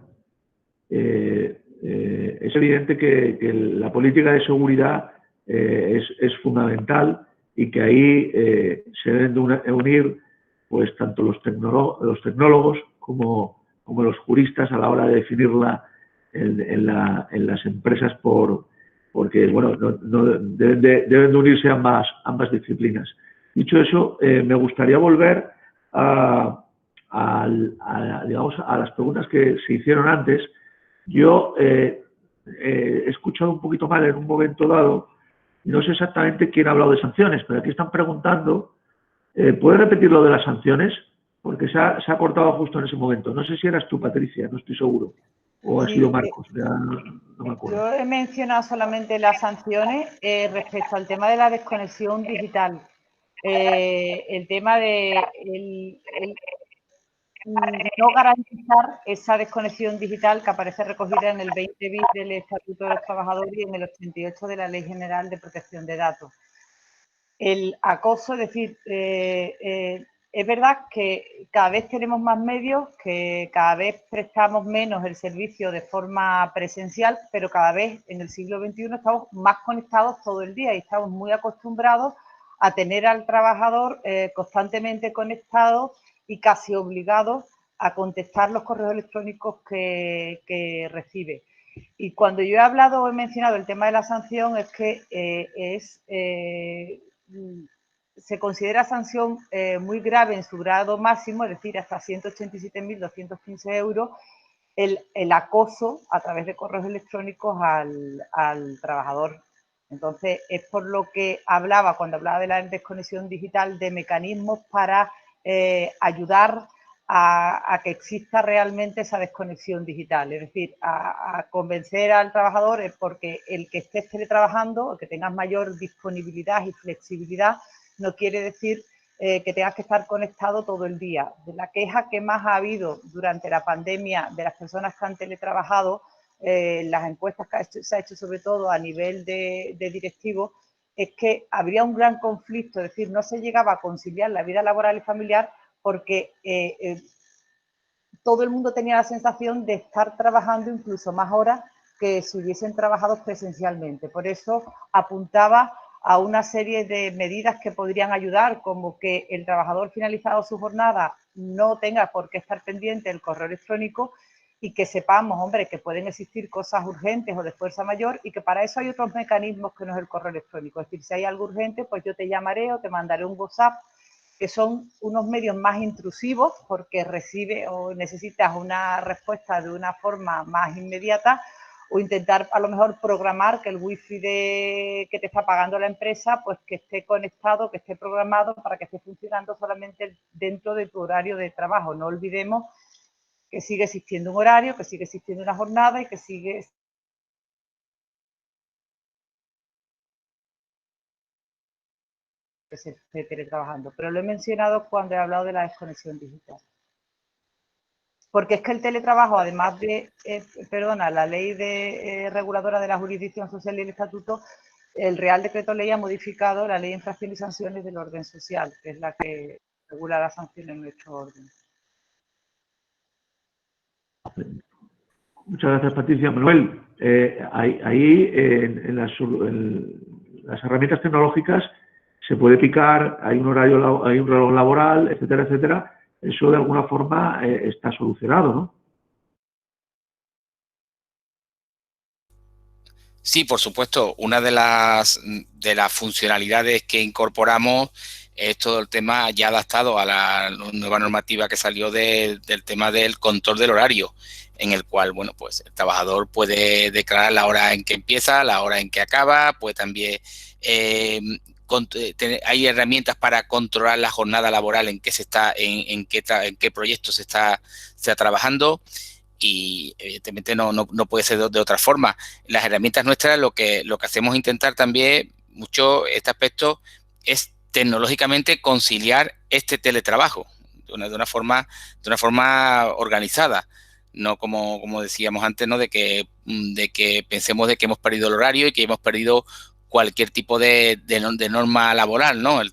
Es evidente que la política de seguridad es fundamental y que ahí se deben de unir pues tanto los tecnólogos como los juristas a la hora de definirla en las empresas porque bueno, deben de unirse ambas disciplinas. Dicho eso, me gustaría volver digamos, a las preguntas que se hicieron antes. Yo he escuchado un poquito mal en un momento dado, y no sé exactamente quién ha hablado de sanciones, pero aquí están preguntando, ¿puedes repetir lo de las sanciones? Porque se ha cortado justo en ese momento. No sé si eras tú, Patricia, no estoy seguro. O ha sido Marcos, ya no me acuerdo. Yo he mencionado solamente las sanciones respecto al tema de la desconexión digital. El tema de no garantizar esa desconexión digital que aparece recogida en el 20 bis del Estatuto de los Trabajadores y en el 88 de la Ley General de Protección de Datos. El acoso, es decir, es verdad que cada vez tenemos más medios, que cada vez prestamos menos el servicio de forma presencial, pero cada vez en el siglo XXI estamos más conectados todo el día y estamos muy acostumbrados a tener al trabajador constantemente conectado y casi obligado a contestar los correos electrónicos que recibe. Y cuando yo he hablado o he mencionado el tema de la sanción es que se considera sanción muy grave en su grado máximo, es decir, hasta 187.215 euros, el acoso a través de correos electrónicos al trabajador. Entonces, es por lo que hablaba, cuando hablaba de la desconexión digital, de mecanismos para ayudar a que exista realmente esa desconexión digital, es decir, a convencer al trabajador porque el que estés teletrabajando, el que tengas mayor disponibilidad y flexibilidad, no quiere decir que tengas que estar conectado todo el día. De la queja que más ha habido durante la pandemia de las personas que han teletrabajado, las encuestas que se ha hecho sobre todo a nivel de directivos, es que habría un gran conflicto, es decir, no se llegaba a conciliar la vida laboral y familiar porque todo el mundo tenía la sensación de estar trabajando incluso más horas que si hubiesen trabajado presencialmente. Por eso apuntaba a una serie de medidas que podrían ayudar, como que el trabajador finalizado su jornada no tenga por qué estar pendiente del correo electrónico y que sepamos, hombre, que pueden existir cosas urgentes o de fuerza mayor y que para eso hay otros mecanismos que no es el correo electrónico. Es decir, si hay algo urgente, pues yo te llamaré o te mandaré un WhatsApp, que son unos medios más intrusivos porque recibe o necesitas una respuesta de una forma más inmediata, o intentar a lo mejor programar que el wifi que te está pagando la empresa pues que esté conectado, que esté programado para que esté funcionando solamente dentro de tu horario de trabajo. No olvidemos que sigue existiendo un horario, que sigue existiendo una jornada y que sigue que se esté teletrabajando. Pero lo he mencionado cuando he hablado de la desconexión digital. Porque es que el teletrabajo, además de, la ley reguladora de la jurisdicción social y el estatuto, el Real Decreto Ley ha modificado la ley de infracciones y sanciones del orden social, que es la que regula las sanciones en nuestro orden. Muchas gracias, Patricia. Manuel, ahí en las herramientas tecnológicas se puede picar, hay un reloj laboral, etcétera, etcétera. Eso de alguna forma está solucionado, ¿no? Sí, por supuesto. Una de las funcionalidades que incorporamos es todo el tema ya adaptado a la nueva normativa que salió del tema del control del horario, en el cual, bueno, pues el trabajador puede declarar la hora en que empieza, la hora en que acaba, puede también hay herramientas para controlar la jornada laboral en que se está, en qué proyecto se está trabajando. Y evidentemente no puede ser de otra forma. Las herramientas nuestras lo que hacemos intentar también mucho este aspecto es tecnológicamente conciliar este teletrabajo de una forma organizada, no como decíamos antes, ¿no? de que pensemos de que hemos perdido el horario y que hemos perdido cualquier tipo de norma laboral, ¿no? El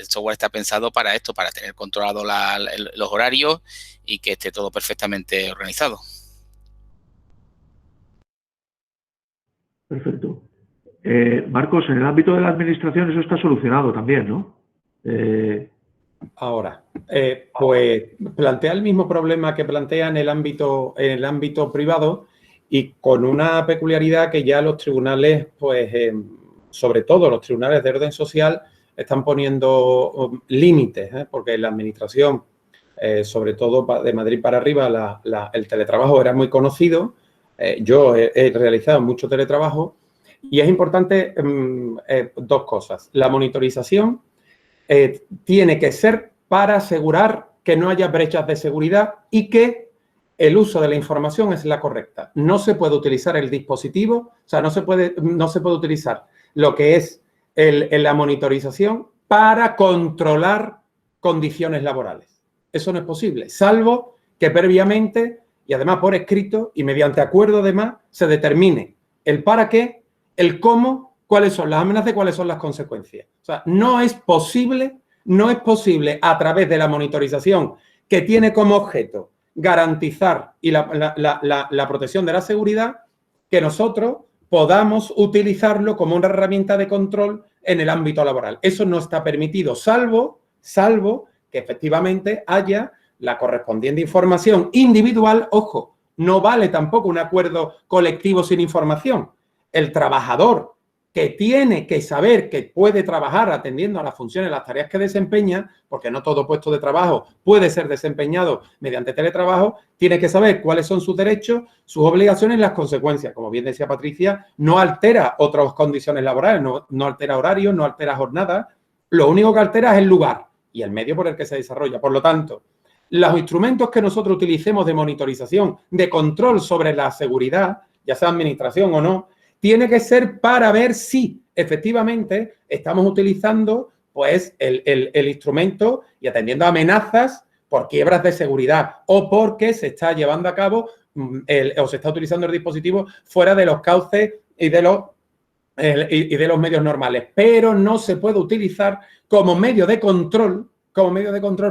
software está pensado para esto, para tener controlado los horarios y que esté todo perfectamente organizado. Perfecto. Marcos, en el ámbito de la administración eso está solucionado también, ¿no? Ahora, pues plantea el mismo problema que plantea en el ámbito privado y con una peculiaridad que ya los tribunales, pues sobre todo los tribunales de orden social, están poniendo límites, porque en la administración, sobre todo de Madrid para arriba, el teletrabajo era muy conocido. Yo he realizado mucho teletrabajo y es importante dos cosas. La monitorización tiene que ser para asegurar que no haya brechas de seguridad y que el uso de la información es la correcta. No se puede utilizar el dispositivo, o sea, no se puede utilizar lo que es la monitorización para controlar condiciones laborales. Eso no es posible, salvo que previamente y además por escrito y mediante acuerdo además se determine el para qué, el cómo, cuáles son las amenazas y cuáles son las consecuencias. O sea, no es posible a través de la monitorización que tiene como objeto garantizar y la protección de la seguridad, que nosotros podamos utilizarlo como una herramienta de control en el ámbito laboral. Eso no está permitido, salvo que efectivamente haya la correspondiente información individual. Ojo, no vale tampoco un acuerdo colectivo sin información. El trabajador que tiene que saber que puede trabajar atendiendo a las funciones, las tareas que desempeña, porque no todo puesto de trabajo puede ser desempeñado mediante teletrabajo, tiene que saber cuáles son sus derechos, sus obligaciones y las consecuencias. Como bien decía Patricia, no altera otras condiciones laborales, no altera horarios, no altera jornadas. Lo único que altera es el lugar y el medio por el que se desarrolla. Por lo tanto, los instrumentos que nosotros utilicemos de monitorización, de control sobre la seguridad, ya sea administración o no, tiene que ser para ver si efectivamente estamos utilizando pues el instrumento y atendiendo a amenazas por quiebras de seguridad o porque se está llevando a cabo o se está utilizando el dispositivo fuera de los cauces y de los medios normales. Pero no se puede utilizar como medio de control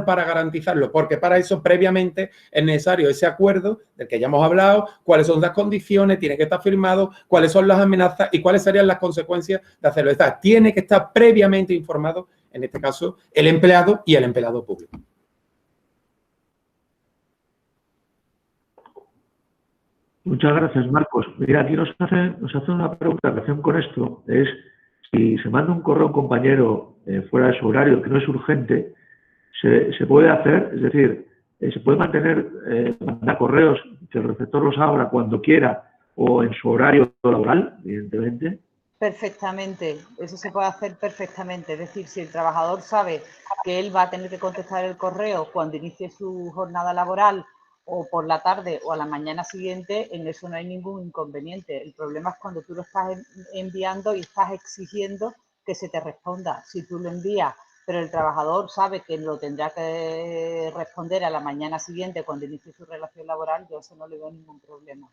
para garantizarlo, porque para eso previamente es necesario ese acuerdo del que ya hemos hablado, cuáles son las condiciones, tiene que estar firmado, cuáles son las amenazas y cuáles serían las consecuencias de hacerlo. Tiene que estar previamente informado, en este caso, el empleado y el empleado público. Muchas gracias, Marcos. Mira, aquí nos hace una pregunta en relación con esto. Es si se manda un correo a un compañero fuera de su horario que no es urgente, se puede hacer, es decir, se puede mandar correos que el receptor los abra cuando quiera o en su horario laboral, evidentemente. Perfectamente, eso se puede hacer perfectamente. Es decir, si el trabajador sabe que él va a tener que contestar el correo cuando inicie su jornada laboral o por la tarde o a la mañana siguiente, en eso no hay ningún inconveniente. El problema es cuando tú lo estás enviando y estás exigiendo que se te responda. Si tú lo envías, pero el trabajador sabe que lo tendrá que responder a la mañana siguiente cuando inicie su relación laboral, yo eso no le veo ningún problema.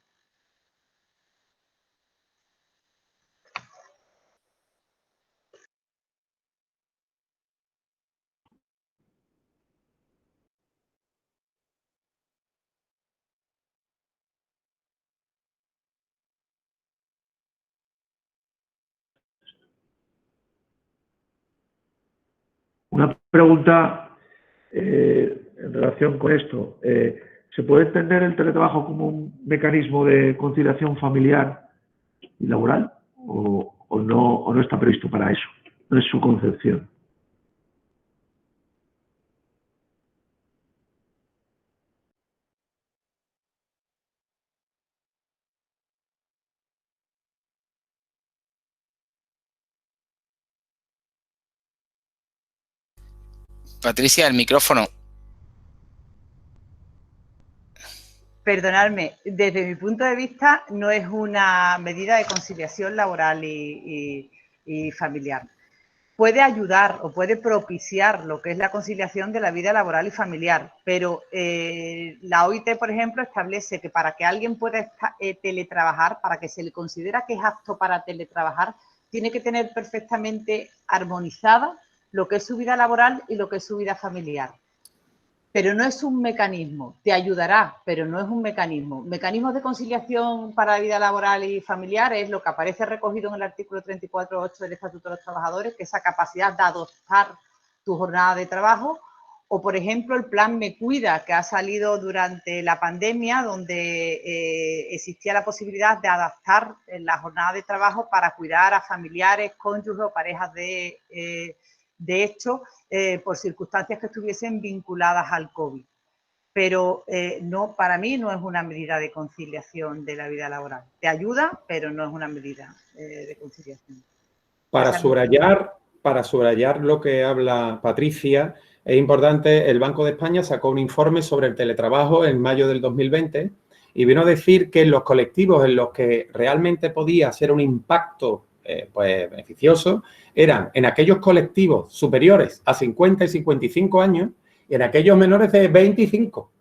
Una pregunta en relación con esto. ¿Se puede entender el teletrabajo como un mecanismo de conciliación familiar y laboral o no está previsto para eso? No es su concepción. Patricia, el micrófono. Perdonadme, desde mi punto de vista no es una medida de conciliación laboral y familiar. Puede ayudar o puede propiciar lo que es la conciliación de la vida laboral y familiar, pero la OIT, por ejemplo, establece que para que alguien pueda teletrabajar, para que se le considera que es apto para teletrabajar, tiene que tener perfectamente armonizada lo que es su vida laboral y lo que es su vida familiar. Pero no es un mecanismo, te ayudará, pero no es un mecanismo. Mecanismos de conciliación para la vida laboral y familiar es lo que aparece recogido en el artículo 34.8 del Estatuto de los Trabajadores, que esa capacidad de adoptar tu jornada de trabajo, o por ejemplo el plan Me Cuida, que ha salido durante la pandemia, donde existía la posibilidad de adaptar la jornada de trabajo para cuidar a familiares, cónyuges o parejas de hecho, por circunstancias que estuviesen vinculadas al COVID. Pero no, para mí no es una medida de conciliación de la vida laboral. Te ayuda, pero no es una medida de conciliación. Para subrayar lo que habla Patricia, es importante, el Banco de España sacó un informe sobre el teletrabajo en mayo del 2020 y vino a decir que en los colectivos en los que realmente podía ser un impacto pues beneficioso eran en aquellos colectivos superiores a 50 y 55 años y en aquellos menores de 25.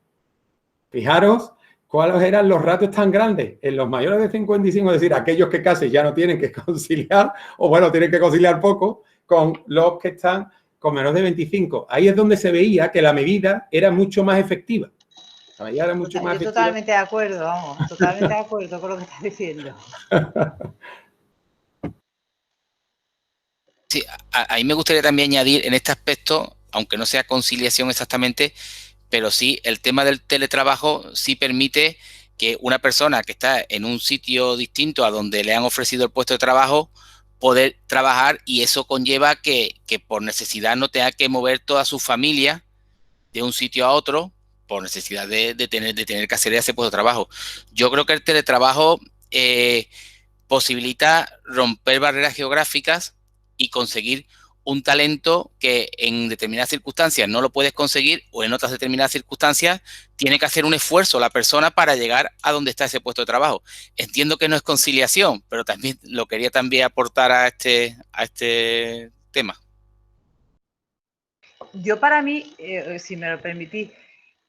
Fijaros cuáles eran los ratios tan grandes en los mayores de 55, es decir, aquellos que casi ya no tienen que conciliar, o bueno, tienen que conciliar poco, con los que están con menos de 25. Ahí es donde se veía que la medida era mucho más efectiva. La medida era mucho más efectiva. Totalmente de acuerdo, vamos, totalmente de acuerdo con lo que estás diciendo. Sí, a mí me gustaría también añadir en este aspecto, aunque no sea conciliación exactamente, pero sí el tema del teletrabajo sí permite que una persona que está en un sitio distinto a donde le han ofrecido el puesto de trabajo, poder trabajar, y eso conlleva que por necesidad no tenga que mover toda su familia de un sitio a otro por necesidad de tener que hacer ese puesto de trabajo. Yo creo que el teletrabajo posibilita romper barreras geográficas y conseguir un talento que en determinadas circunstancias no lo puedes conseguir, o en otras determinadas circunstancias tiene que hacer un esfuerzo la persona para llegar a donde está ese puesto de trabajo. Entiendo que no es conciliación, pero también lo quería también aportar a este tema. Yo, para mí, si me lo permitís,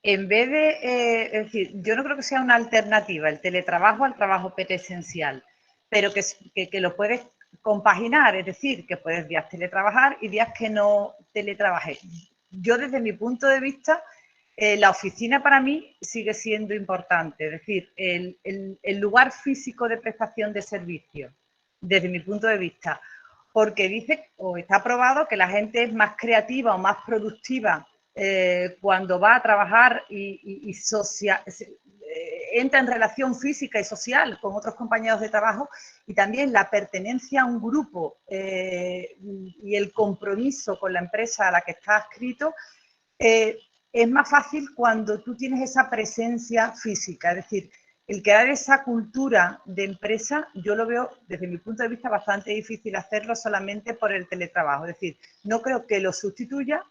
en vez de, es decir, yo no creo que sea una alternativa el teletrabajo al trabajo presencial, pero que lo puedes compaginar, es decir, que puedes días teletrabajar y días que no teletrabajes. Yo, desde mi punto de vista, la oficina para mí sigue siendo importante, es decir, el lugar físico de prestación de servicios, desde mi punto de vista, porque dice, o está probado, que la gente es más creativa o más productiva cuando va a trabajar y entra en relación física y social con otros compañeros de trabajo, y también la pertenencia a un grupo y el compromiso con la empresa a la que está adscrito es más fácil cuando tú tienes esa presencia física. Es decir, el crear esa cultura de empresa, yo lo veo desde mi punto de vista bastante difícil hacerlo solamente por el teletrabajo. Es decir, no creo que lo sustituya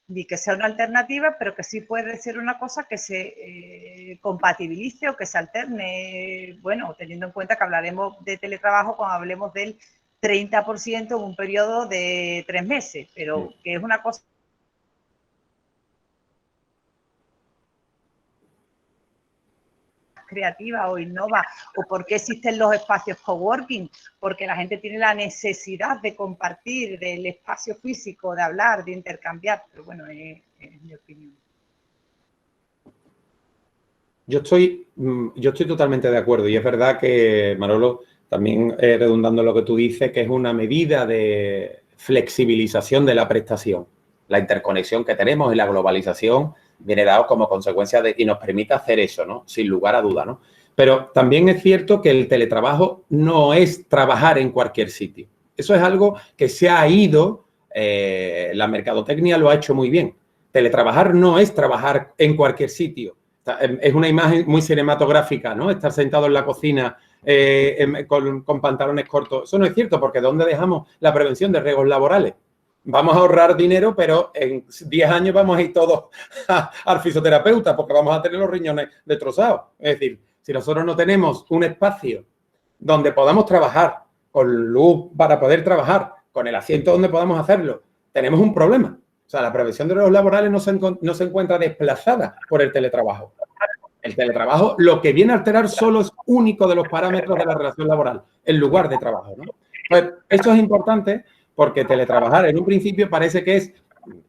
ni que sea una alternativa, pero que sí puede ser una cosa que se compatibilice o que se alterne, bueno, teniendo en cuenta que hablaremos de teletrabajo cuando hablemos del 30% en un periodo de 3 meses, pero que es una cosa creativa o innova, o por qué existen los espacios coworking, porque la gente tiene la necesidad de compartir, del espacio físico, de hablar, de intercambiar, pero bueno, es mi opinión. Yo estoy totalmente de acuerdo, y es verdad que, Manolo, también redundando en lo que tú dices, que es una medida de flexibilización de la prestación. La interconexión que tenemos y la globalización viene dado como consecuencia y nos permite hacer eso, ¿no? Sin lugar a duda, ¿no? Pero también es cierto que el teletrabajo no es trabajar en cualquier sitio. Eso es algo que se ha ido, la mercadotecnia lo ha hecho muy bien. Teletrabajar no es trabajar en cualquier sitio. Es una imagen muy cinematográfica, ¿no? Estar sentado en la cocina con pantalones cortos. Eso no es cierto, porque ¿dónde dejamos la prevención de riesgos laborales? Vamos a ahorrar dinero, pero en 10 años vamos a ir todos al fisioterapeuta porque vamos a tener los riñones destrozados. Es decir, si nosotros no tenemos un espacio donde podamos trabajar, con luz para poder trabajar, con el asiento donde podamos hacerlo, tenemos un problema. O sea, la prevención de riesgos laborales no se encuentra desplazada por el teletrabajo. El teletrabajo lo que viene a alterar solo es único de los parámetros de la relación laboral, el lugar de trabajo, ¿no? Pues esto es importante porque teletrabajar en un principio parece que es,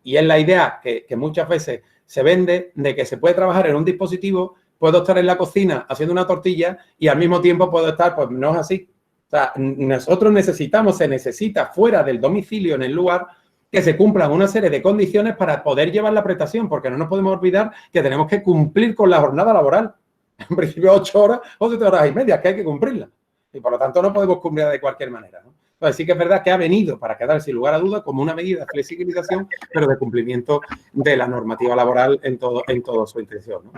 y es la idea que muchas veces se vende, de que se puede trabajar en un dispositivo, puedo estar en la cocina haciendo una tortilla y al mismo tiempo puedo estar, pues no es así. O sea, nosotros se necesita fuera del domicilio, en el lugar, que se cumplan una serie de condiciones para poder llevar la prestación, porque no nos podemos olvidar que tenemos que cumplir con la jornada laboral. En principio 8 horas o 7 horas y media, que hay que cumplirla. Y por lo tanto no podemos cumplirla de cualquier manera, ¿no? Entonces sí que es verdad que ha venido para quedar sin lugar a dudas como una medida de flexibilización, pero de cumplimiento de la normativa laboral en todo su intención, ¿no?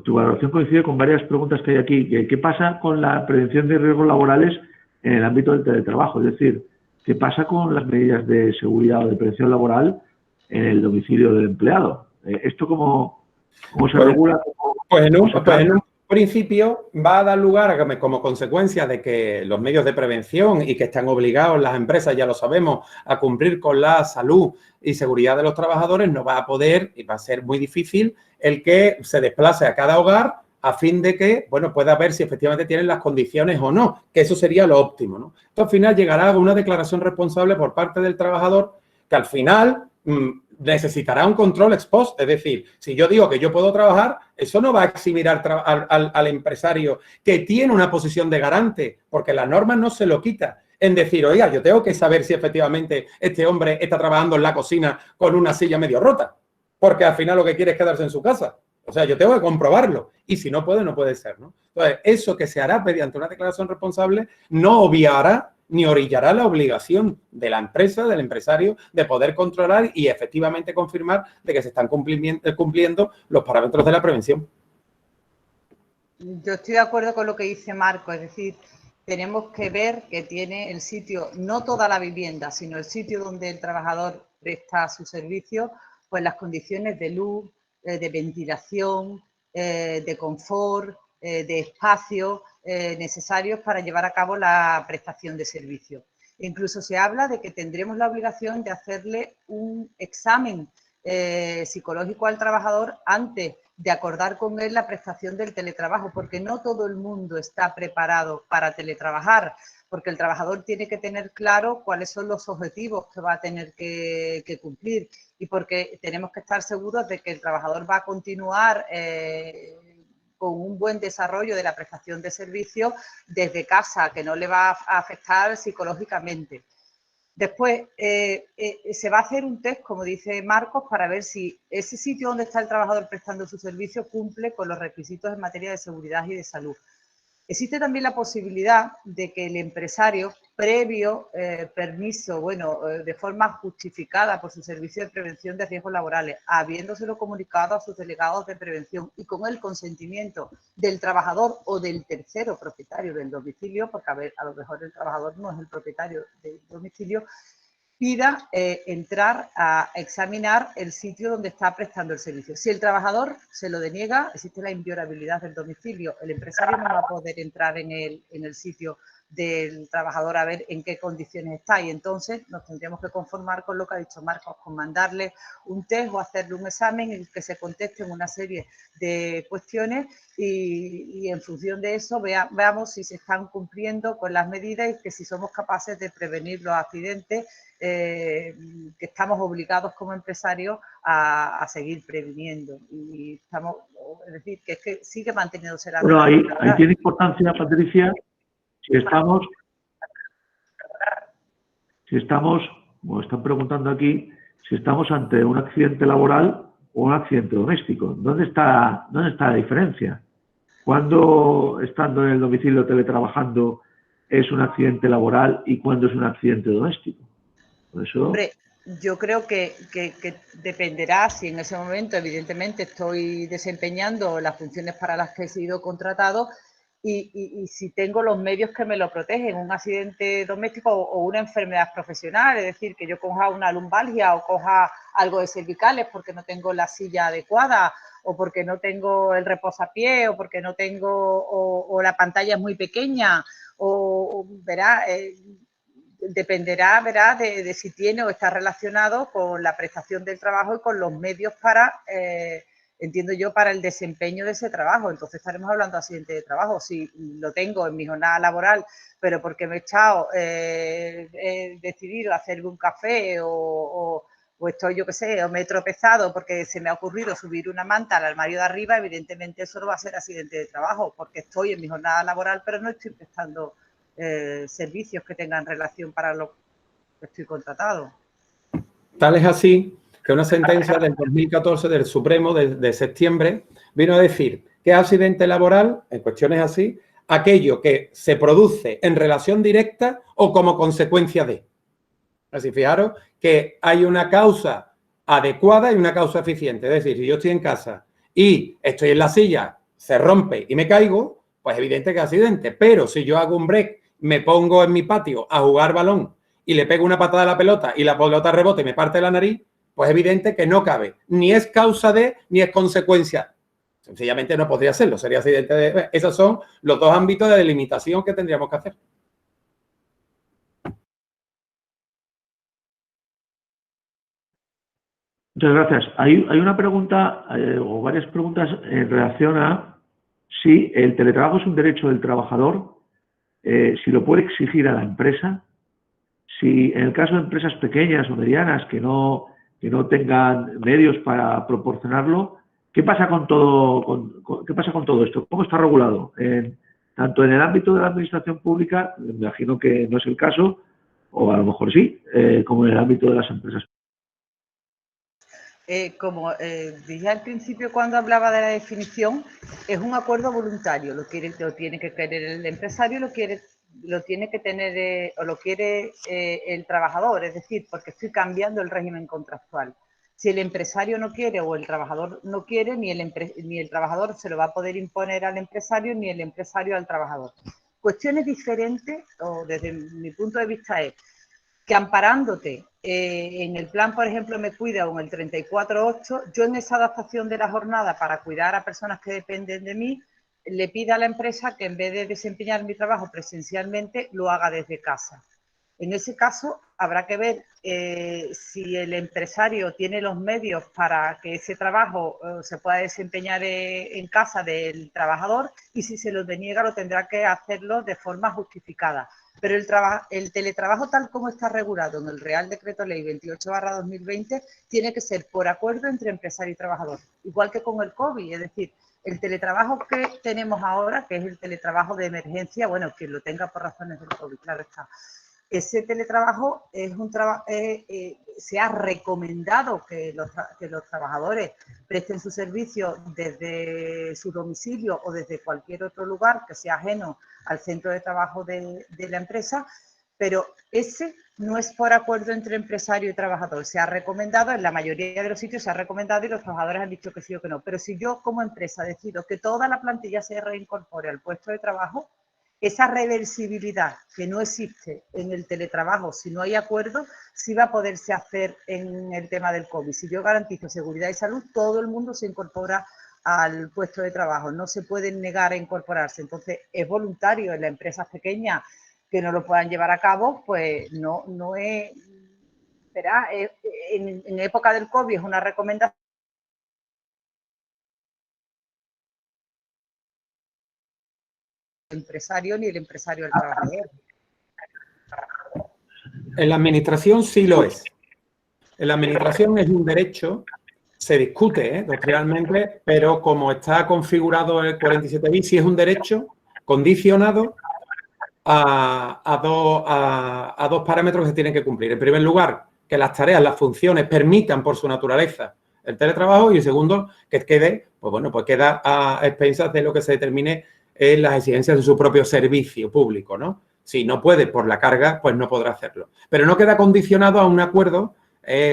Tu valoración coincide con varias preguntas que hay aquí. ¿Qué pasa con la prevención de riesgos laborales en el ámbito del teletrabajo? Es decir, ¿qué pasa con las medidas de seguridad o de prevención laboral en el domicilio del empleado? ¿Esto cómo se regula? Pues en un principio va a dar lugar a que, como consecuencia de que los medios de prevención y que están obligados las empresas, ya lo sabemos, a cumplir con la salud y seguridad de los trabajadores, no va a poder y va a ser muy difícil el que se desplace a cada hogar a fin de que, bueno, pueda ver si efectivamente tienen las condiciones o no, que eso sería lo óptimo, ¿no? Esto al final llegará a una declaración responsable por parte del trabajador que al final necesitará un control ex post. Es decir, si yo digo que yo puedo trabajar, eso no va a eximir al empresario que tiene una posición de garante, porque la norma no se lo quita. En decir, oiga, yo tengo que saber si efectivamente este hombre está trabajando en la cocina con una silla medio rota, porque al final lo que quiere es quedarse en su casa. O sea, yo tengo que comprobarlo. Y si no puede, no puede ser, ¿no? Entonces, eso que se hará mediante una declaración responsable no obviará ni orillará la obligación de la empresa, del empresario, de poder controlar y efectivamente confirmar de que se están cumpliendo los parámetros de la prevención. Yo estoy de acuerdo con lo que dice Marco, es decir, tenemos que ver que tiene el sitio, no toda la vivienda, sino el sitio donde el trabajador presta su servicio, pues las condiciones de luz, de ventilación, de confort, de espacio necesarios para llevar a cabo la prestación de servicio. Incluso se habla de que tendremos la obligación de hacerle un examen psicológico al trabajador antes de acordar con él la prestación del teletrabajo, porque no todo el mundo está preparado para teletrabajar, porque el trabajador tiene que tener claro cuáles son los objetivos que va a tener que cumplir y porque tenemos que estar seguros de que el trabajador va a continuar con un buen desarrollo de la prestación de servicios desde casa, que no le va a afectar psicológicamente. Después, se va a hacer un test, como dice Marcos, para ver si ese sitio donde está el trabajador prestando su servicio cumple con los requisitos en materia de seguridad y de salud. Existe también la posibilidad de que el empresario, previo permiso, de forma justificada por su servicio de prevención de riesgos laborales, habiéndoselo comunicado a sus delegados de prevención y con el consentimiento del trabajador o del tercero propietario del domicilio, porque a lo mejor el trabajador no es el propietario del domicilio, pida entrar a examinar el sitio donde está prestando el servicio. Si el trabajador se lo deniega, existe la inviolabilidad del domicilio. El empresario no va a poder entrar en el sitio del trabajador a ver en qué condiciones está y entonces nos tendríamos que conformar con lo que ha dicho Marcos, con mandarle un test o hacerle un examen en el que se contesten una serie de cuestiones y en función de eso veamos si se están cumpliendo con las medidas y que si somos capaces de prevenir los accidentes que estamos obligados como empresarios a seguir previniendo. Y estamos, es decir, que es que sigue manteniéndose la... Bueno, ahí tiene importancia, Patricia, si estamos, como están preguntando aquí, si estamos ante un accidente laboral o un accidente doméstico. ¿Dónde está la diferencia? ¿Cuándo, estando en el domicilio teletrabajando, es un accidente laboral y cuándo es un accidente doméstico? Por eso... Hombre, yo creo que dependerá si en ese momento, evidentemente, estoy desempeñando las funciones para las que he sido contratado y si tengo los medios que me lo protegen, un accidente doméstico o una enfermedad profesional, es decir, que yo coja una lumbalgia o coja algo de cervicales porque no tengo la silla adecuada o porque no tengo el reposapié o porque no tengo o la pantalla es muy pequeña o verá... dependerá, ¿verdad?, de si tiene o está relacionado con la prestación del trabajo y con los medios para entiendo yo, para el desempeño de ese trabajo. Entonces estaremos hablando de accidente de trabajo. Si lo tengo en mi jornada laboral, pero porque me he echado, he decidido hacerme un café o estoy, yo qué sé, o me he tropezado porque se me ha ocurrido subir una manta al armario de arriba, evidentemente eso no va a ser accidente de trabajo, porque estoy en mi jornada laboral, pero no estoy prestando servicios que tengan relación para lo que estoy contratado. Tal es así que una sentencia del 2014 del Supremo de septiembre vino a decir que accidente laboral, en cuestiones así, aquello que se produce en relación directa o como consecuencia de. Así, fijaros que hay una causa adecuada y una causa eficiente. Es decir, si yo estoy en casa y estoy en la silla, se rompe y me caigo, pues evidente que es accidente. Pero si yo hago un break, me pongo en mi patio a jugar balón y le pego una patada a la pelota y la pelota rebota y me parte la nariz, pues evidente que no cabe. Ni es causa de, ni es consecuencia. Sencillamente no podría serlo, sería accidente de... Esos son los dos ámbitos de delimitación que tendríamos que hacer. Muchas gracias. Hay una pregunta o varias preguntas en relación a si el teletrabajo es un derecho del trabajador, si lo puede exigir a la empresa, si en el caso de empresas pequeñas o medianas que no tengan medios para proporcionarlo, ¿qué pasa con todo, qué pasa con todo esto? ¿Cómo está regulado? Tanto en el ámbito de la administración pública, me imagino que no es el caso, o a lo mejor sí, como en el ámbito de las empresas. Como dije al principio cuando hablaba de la definición, es un acuerdo voluntario, lo tiene que querer el empresario, lo tiene que tener o lo quiere el trabajador, es decir, porque estoy cambiando el régimen contractual. Si el empresario no quiere o el trabajador no quiere, ni el trabajador se lo va a poder imponer al empresario, ni el empresario al trabajador. Cuestiones diferentes, o desde mi punto de vista, es que amparándote en el plan, por ejemplo, Me Cuida o en el 34.8, yo en esa adaptación de la jornada para cuidar a personas que dependen de mí, le pida a la empresa que en vez de desempeñar mi trabajo presencialmente, lo haga desde casa. En ese caso, habrá que ver si el empresario tiene los medios para que ese trabajo se pueda desempeñar en casa del trabajador, y si se lo deniega, lo tendrá que hacerlo de forma justificada. Pero el teletrabajo, tal como está regulado en el Real Decreto Ley 28/2020, tiene que ser por acuerdo entre empresario y trabajador, igual que con el COVID. Es decir, el teletrabajo que tenemos ahora, que es el teletrabajo de emergencia, bueno, quien lo tenga por razones del COVID, claro está. Ese teletrabajo es un se ha recomendado que los trabajadores presten su servicio desde su domicilio o desde cualquier otro lugar que sea ajeno al centro de trabajo de la empresa, pero ese no es por acuerdo entre empresario y trabajador. Se ha recomendado, en la mayoría de los sitios se ha recomendado y los trabajadores han dicho que sí o que no. Pero si yo como empresa decido que toda la plantilla se reincorpore al puesto de trabajo, esa reversibilidad que no existe en el teletrabajo si no hay acuerdo, sí va a poderse hacer en el tema del COVID. Si yo garantizo seguridad y salud, todo el mundo se incorpora al puesto de trabajo, no se pueden negar a incorporarse. Entonces, es voluntario. En las empresas pequeñas que no lo puedan llevar a cabo, pues no es... Verá, en época del COVID es una recomendación. El empresario ni el empresario al trabajador. En la administración sí lo es. En la administración es un derecho, se discute doctrinalmente, pero como está configurado el 47 bis, sí es un derecho condicionado a dos parámetros que se tienen que cumplir. En primer lugar, que las tareas, las funciones permitan por su naturaleza el teletrabajo, y en segundo, que quede, pues bueno, pues queda a expensas de lo que se determine en las exigencias de su propio servicio público, ¿no? Si no puede por la carga, pues no podrá hacerlo. Pero no queda condicionado a un acuerdo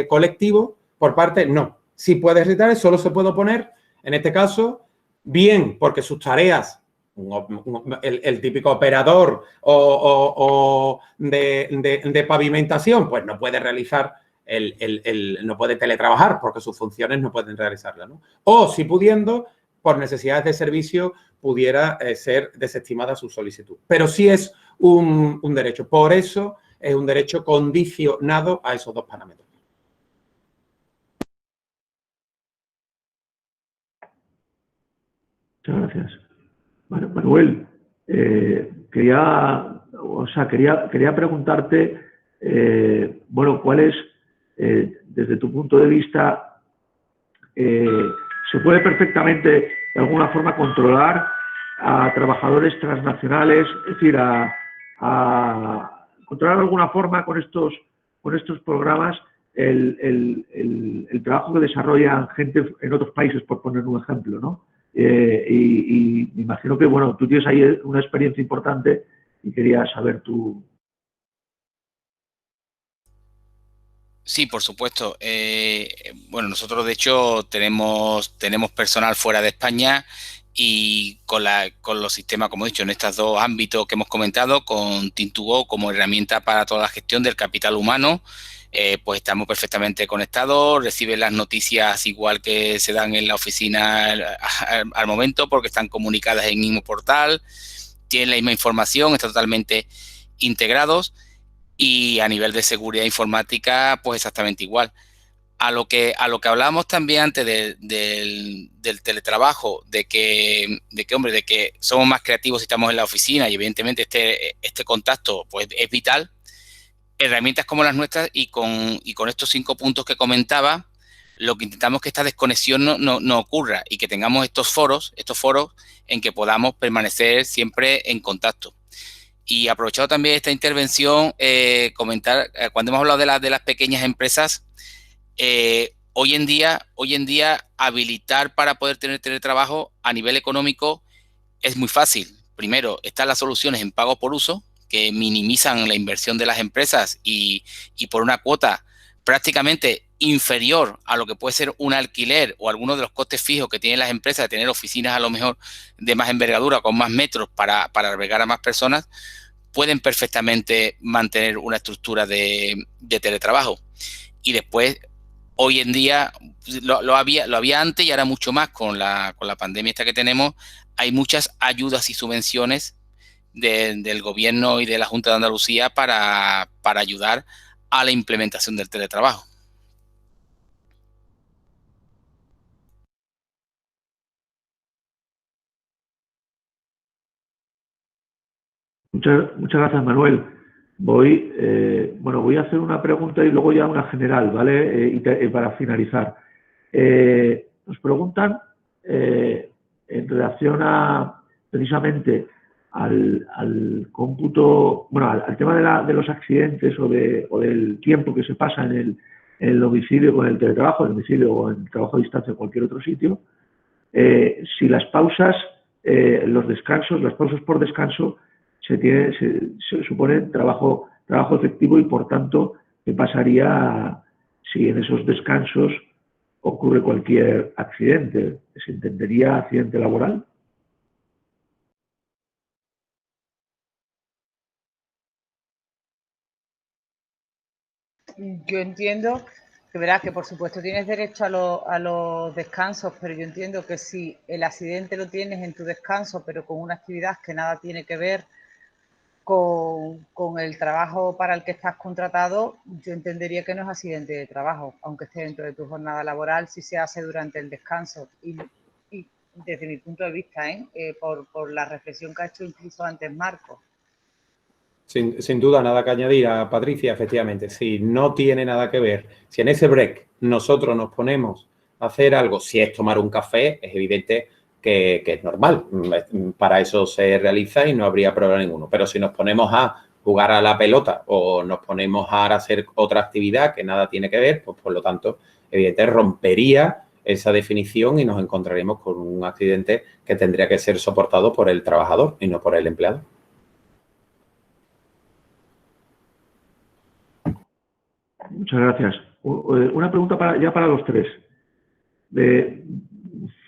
colectivo por parte, no. Si puede retirar, solo se puede oponer, en este caso, bien porque sus tareas, el típico operador o de pavimentación, pues no puede realizar, no puede teletrabajar porque sus funciones no pueden realizarlas, ¿no? O si pudiendo, por necesidades de servicio, pudiera ser desestimada su solicitud. Pero sí es un derecho. Por eso es un derecho condicionado a esos dos parámetros. Muchas gracias. Bueno, Manuel, quería preguntarte, bueno, ¿cuál es, desde tu punto de vista, se puede perfectamente, de alguna forma, controlar a trabajadores transnacionales, es decir, a controlar de alguna forma con estos programas el trabajo que desarrollan gente en otros países, por poner un ejemplo, ¿no? Y me imagino que, bueno, tú tienes ahí una experiencia importante y quería saber tu... Sí, por supuesto. Bueno, nosotros de hecho tenemos personal fuera de España y con los sistemas, como he dicho, en estos dos ámbitos que hemos comentado, con Team2Go como herramienta para toda la gestión del capital humano, pues estamos perfectamente conectados, reciben las noticias igual que se dan en la oficina al momento porque están comunicadas en el mismo portal, tienen la misma información, están totalmente integrados. Y a nivel de seguridad informática, pues exactamente igual. A lo que hablábamos también antes del teletrabajo, de que somos más creativos si estamos en la oficina y evidentemente este contacto pues es vital. Herramientas como las nuestras y con estos 5 puntos que comentaba, lo que intentamos es que esta desconexión no ocurra y que tengamos estos foros en que podamos permanecer siempre en contacto. Y aprovechado también esta intervención, comentar, cuando hemos hablado de las pequeñas empresas, hoy en día habilitar para poder tener teletrabajo a nivel económico es muy fácil. Primero, están las soluciones en pago por uso, que minimizan la inversión de las empresas y por una cuota prácticamente inferior a lo que puede ser un alquiler o alguno de los costes fijos que tienen las empresas de tener oficinas a lo mejor de más envergadura, con más metros para albergar a más personas, pueden perfectamente mantener una estructura de teletrabajo. Y después, hoy en día, lo había antes y ahora mucho más con la pandemia esta que tenemos, hay muchas ayudas y subvenciones del gobierno y de la Junta de Andalucía para ayudar a la implementación del teletrabajo. Muchas gracias, Manuel. Voy a hacer una pregunta y luego ya una general, ¿vale? Para finalizar. Nos preguntan en relación precisamente al cómputo, bueno, al tema de los accidentes o del tiempo que se pasa en el domicilio con el teletrabajo, en el domicilio o en el trabajo a distancia en cualquier otro sitio, si las pausas, los descansos, las pausas por descanso se suponen trabajo efectivo y, por tanto, ¿qué pasaría si en esos descansos ocurre cualquier accidente? ¿Se entendería accidente laboral? Yo entiendo que verás que por supuesto tienes derecho a los descansos, pero yo entiendo que si el accidente lo tienes en tu descanso, pero con una actividad que nada tiene que ver con el trabajo para el que estás contratado, yo entendería que no es accidente de trabajo, aunque esté dentro de tu jornada laboral, si se hace durante el descanso. Y desde mi punto de vista, por la reflexión que ha hecho incluso antes Marco. Sin duda, nada que añadir a Patricia, efectivamente. Si no tiene nada que ver, si en ese break nosotros nos ponemos a hacer algo, si es tomar un café, es evidente que es normal. Para eso se realiza y no habría problema ninguno. Pero si nos ponemos a jugar a la pelota o nos ponemos a hacer otra actividad que nada tiene que ver, pues por lo tanto, evidentemente rompería esa definición y nos encontraremos con un accidente que tendría que ser soportado por el trabajador y no por el empleado. Muchas gracias. Una pregunta para los tres.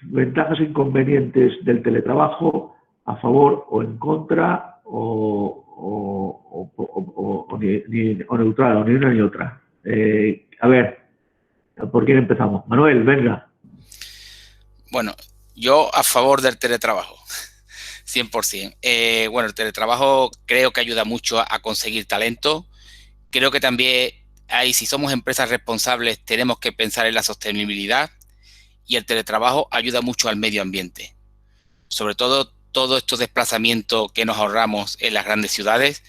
Ventajas e inconvenientes del teletrabajo, a favor o en contra, o neutral, o ni una ni otra. A ver, ¿por quién empezamos? Manuel, venga. Bueno, yo a favor del teletrabajo, 100%. Bueno, el teletrabajo creo que ayuda mucho a conseguir talento. Creo que también si somos empresas responsables, tenemos que pensar en la sostenibilidad, y el teletrabajo ayuda mucho al medio ambiente. sobre todo todos estos desplazamientos que nos ahorramos en las grandes ciudades,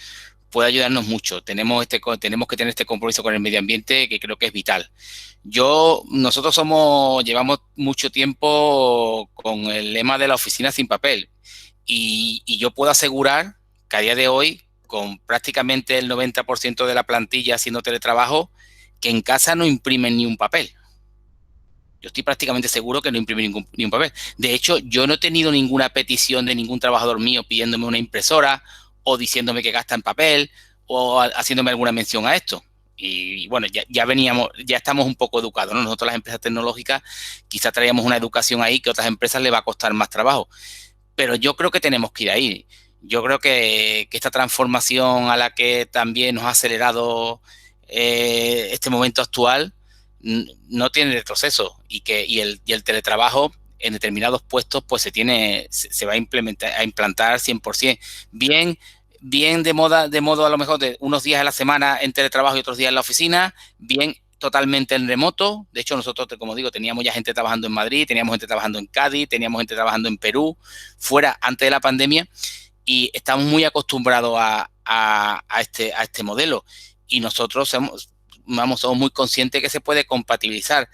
puede ayudarnos mucho. Tenemos que tener este compromiso con el medio ambiente que creo que es vital. Nosotros llevamos mucho tiempo con el lema de la oficina sin papel y yo puedo asegurar que a día de hoy, con prácticamente el 90% de la plantilla haciendo teletrabajo, que en casa no imprimen ni un papel. Yo estoy prácticamente seguro que no imprimen ni un papel. De hecho, yo no he tenido ninguna petición de ningún trabajador mío pidiéndome una impresora o diciéndome que gasta en papel o haciéndome alguna mención a esto. Y bueno, ya estamos un poco educados, ¿no? Nosotros, las empresas tecnológicas, quizás traíamos una educación ahí que a otras empresas les va a costar más trabajo. Pero yo creo que tenemos que ir ahí. Yo creo que esta transformación a la que también nos ha acelerado este momento actual no tiene retroceso y el teletrabajo en determinados puestos pues se va a implantar 100%. Bien de modo a lo mejor de unos días a la semana en teletrabajo y otros días en la oficina, bien totalmente en remoto. De hecho, nosotros, como digo, teníamos ya gente trabajando en Madrid, teníamos gente trabajando en Cádiz, teníamos gente trabajando en Perú, fuera antes de la pandemia, y estamos muy acostumbrados a este modelo. Y nosotros somos muy conscientes que se puede compatibilizar.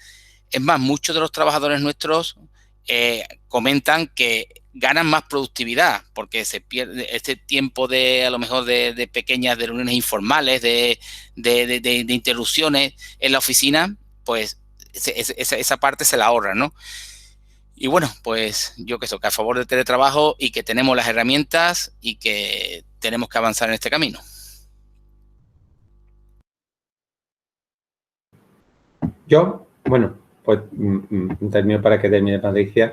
Es más, muchos de los trabajadores nuestros comentan que ganan más productividad porque se pierde este tiempo a lo mejor de pequeñas de reuniones informales, de interrupciones en la oficina, pues esa parte se la ahorra, ¿no? Y bueno, pues yo que a favor del teletrabajo y que tenemos las herramientas y que tenemos que avanzar en este camino. Yo, bueno, pues termino para que termine Patricia,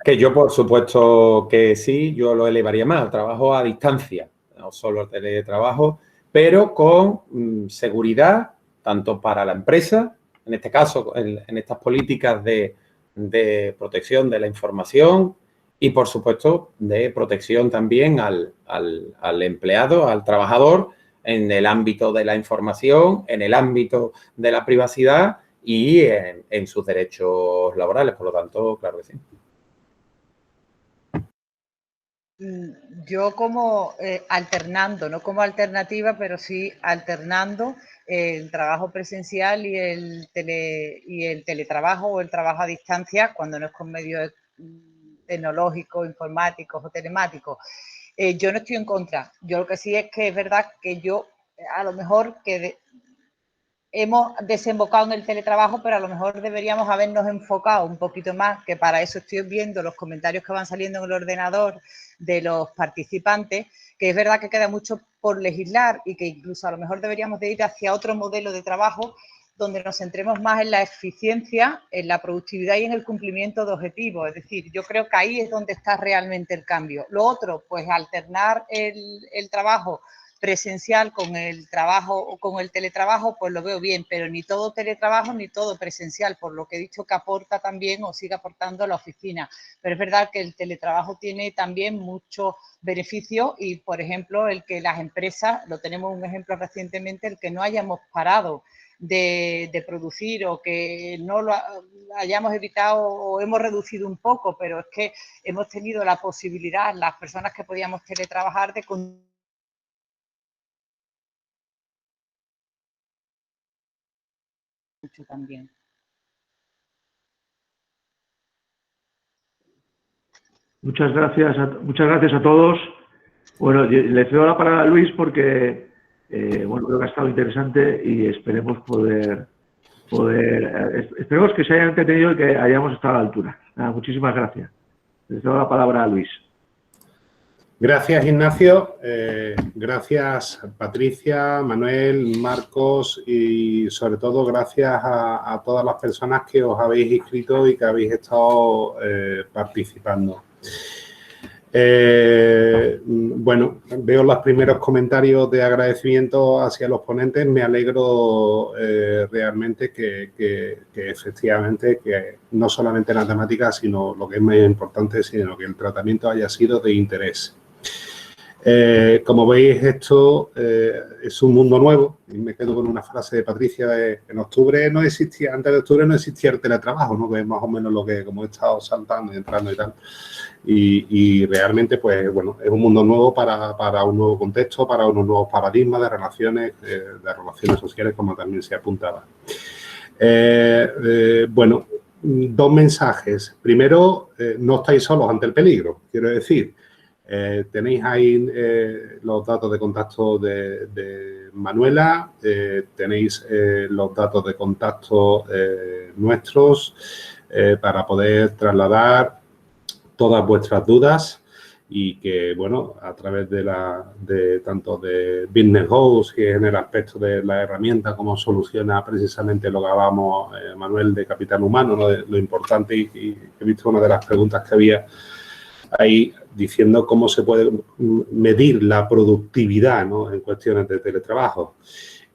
que yo por supuesto que sí, yo lo elevaría más, el trabajo a distancia, no solo el teletrabajo, pero con seguridad, tanto para la empresa, en este caso, en estas políticas de protección de la información y, por supuesto, de protección también al empleado, al trabajador, en el ámbito de la información, en el ámbito de la privacidad y en sus derechos laborales. Por lo tanto, claro que sí. Yo como alternando, no como alternativa, pero sí alternando el trabajo presencial y el teletrabajo o el trabajo a distancia cuando no es con medios tecnológicos, informáticos o telemáticos. Yo no estoy en contra. Yo lo que sí es que es verdad que yo a lo mejor hemos desembocado en el teletrabajo, pero a lo mejor deberíamos habernos enfocado un poquito más, que para eso estoy viendo los comentarios que van saliendo en el ordenador de los participantes, que es verdad que queda mucho por legislar y que incluso a lo mejor deberíamos de ir hacia otro modelo de trabajo donde nos centremos más en la eficiencia, en la productividad y en el cumplimiento de objetivos. Es decir, yo creo que ahí es donde está realmente el cambio. Lo otro, pues alternar el trabajo presencial con el trabajo o con el teletrabajo, pues lo veo bien, pero ni todo teletrabajo ni todo presencial, por lo que he dicho que aporta también o sigue aportando la oficina. Pero es verdad que el teletrabajo tiene también muchos beneficios y, por ejemplo, el que las empresas, lo tenemos un ejemplo recientemente, el que no hayamos parado de producir o que no lo hayamos evitado o hemos reducido un poco, pero es que hemos tenido la posibilidad, las personas que podíamos teletrabajar, de mucho también. Muchas gracias a todos. Bueno, le cedo la palabra a Luis porque bueno, creo que ha estado interesante y esperemos esperemos que se hayan entendido y que hayamos estado a la altura. Nada, muchísimas gracias. Le cedo la palabra a Luis. Gracias, Ignacio. Gracias, Patricia, Manuel, Marcos y, sobre todo, gracias a todas las personas que os habéis inscrito y que habéis estado participando. Bueno, veo los primeros comentarios de agradecimiento hacia los ponentes. Me alegro realmente que efectivamente que no solamente la temática, sino lo que es más importante, sino que el tratamiento haya sido de interés. Como veis, esto es un mundo nuevo y me quedo con una frase de Patricia. En octubre no existía, antes de octubre no existía el teletrabajo, ¿no? Que es más o menos lo que, como he estado saltando y entrando y tal. Y realmente, pues, bueno, es un mundo nuevo para un nuevo contexto, para unos nuevos paradigmas de relaciones sociales, como también se apuntaba. Bueno, dos mensajes. Primero, no estáis solos ante el peligro, quiero decir. Tenéis ahí los datos de contacto de Manuela, tenéis los datos de contacto nuestros para poder trasladar todas vuestras dudas y que, bueno, a través de tanto de Business Goals, que es en el aspecto de la herramienta, cómo soluciona precisamente lo que hablábamos, Manuel, de capital humano, ¿no? De lo importante, y he visto una de las preguntas que había ahí diciendo cómo se puede medir la productividad, ¿no? En cuestiones de teletrabajo.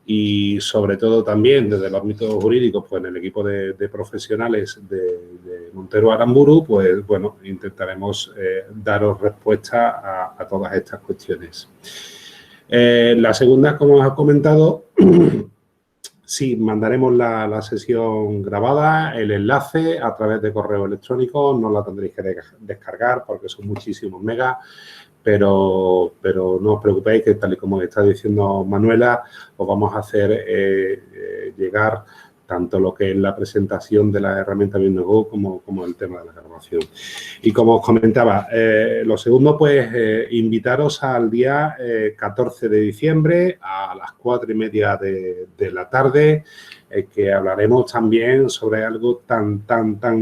Y sobre todo también desde los ámbitos jurídicos, pues en el equipo de profesionales de Montero Aramburu, pues bueno, intentaremos daros respuesta a todas estas cuestiones. La segunda, como os he comentado, sí, mandaremos la sesión grabada, el enlace a través de correo electrónico, no la tendréis que descargar porque son muchísimos megas, pero no os preocupéis que, tal y como está diciendo Manuela, os vamos a hacer llegar tanto lo que es la presentación de la herramienta Business Goals como el tema de la grabación. Y como os comentaba, lo segundo, pues invitaros al día 14 de diciembre a las 4:30 de la tarde, que hablaremos también sobre algo tan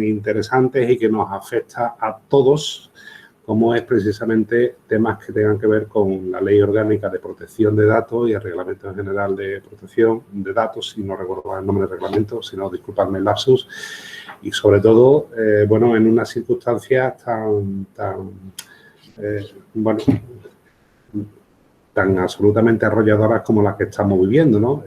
interesante y que nos afecta a todos, como es precisamente temas que tengan que ver con la Ley Orgánica de Protección de Datos y el Reglamento General de Protección de Datos, si no recuerdo el nombre del reglamento, si no, disculpadme el lapsus, y sobre todo, bueno, en unas circunstancias tan absolutamente arrolladoras como las que estamos viviendo, ¿no?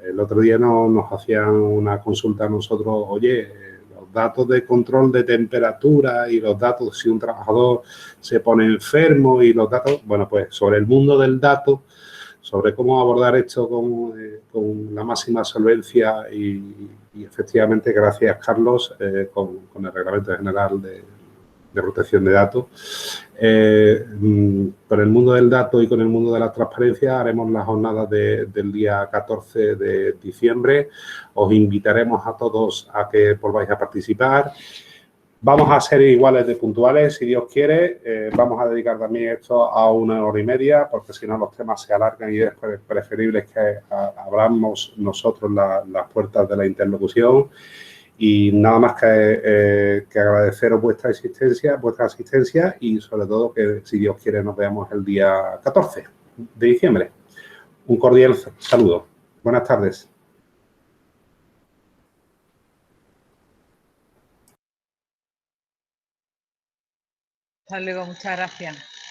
El otro día nos hacían una consulta a nosotros, oye, los datos de control de temperatura y los datos si un trabajador se pone enfermo y los datos, bueno, pues sobre el mundo del dato, sobre cómo abordar esto con la máxima solvencia y efectivamente, gracias, Carlos, con el Reglamento General de Protección de Datos. Con el mundo del dato y con el mundo de la transparencia haremos las jornadas del día 14 de diciembre. Os invitaremos a todos a que volváis a participar. Vamos a ser iguales de puntuales, si Dios quiere. Vamos a dedicar también esto a 1 hora y media, porque si no los temas se alargan y es preferible que abramos nosotros las puertas de la interlocución. Y nada más que agradeceros vuestra asistencia y sobre todo que, si Dios quiere, nos veamos el día 14 de diciembre. Un cordial saludo. Buenas tardes. Hasta luego, muchas gracias.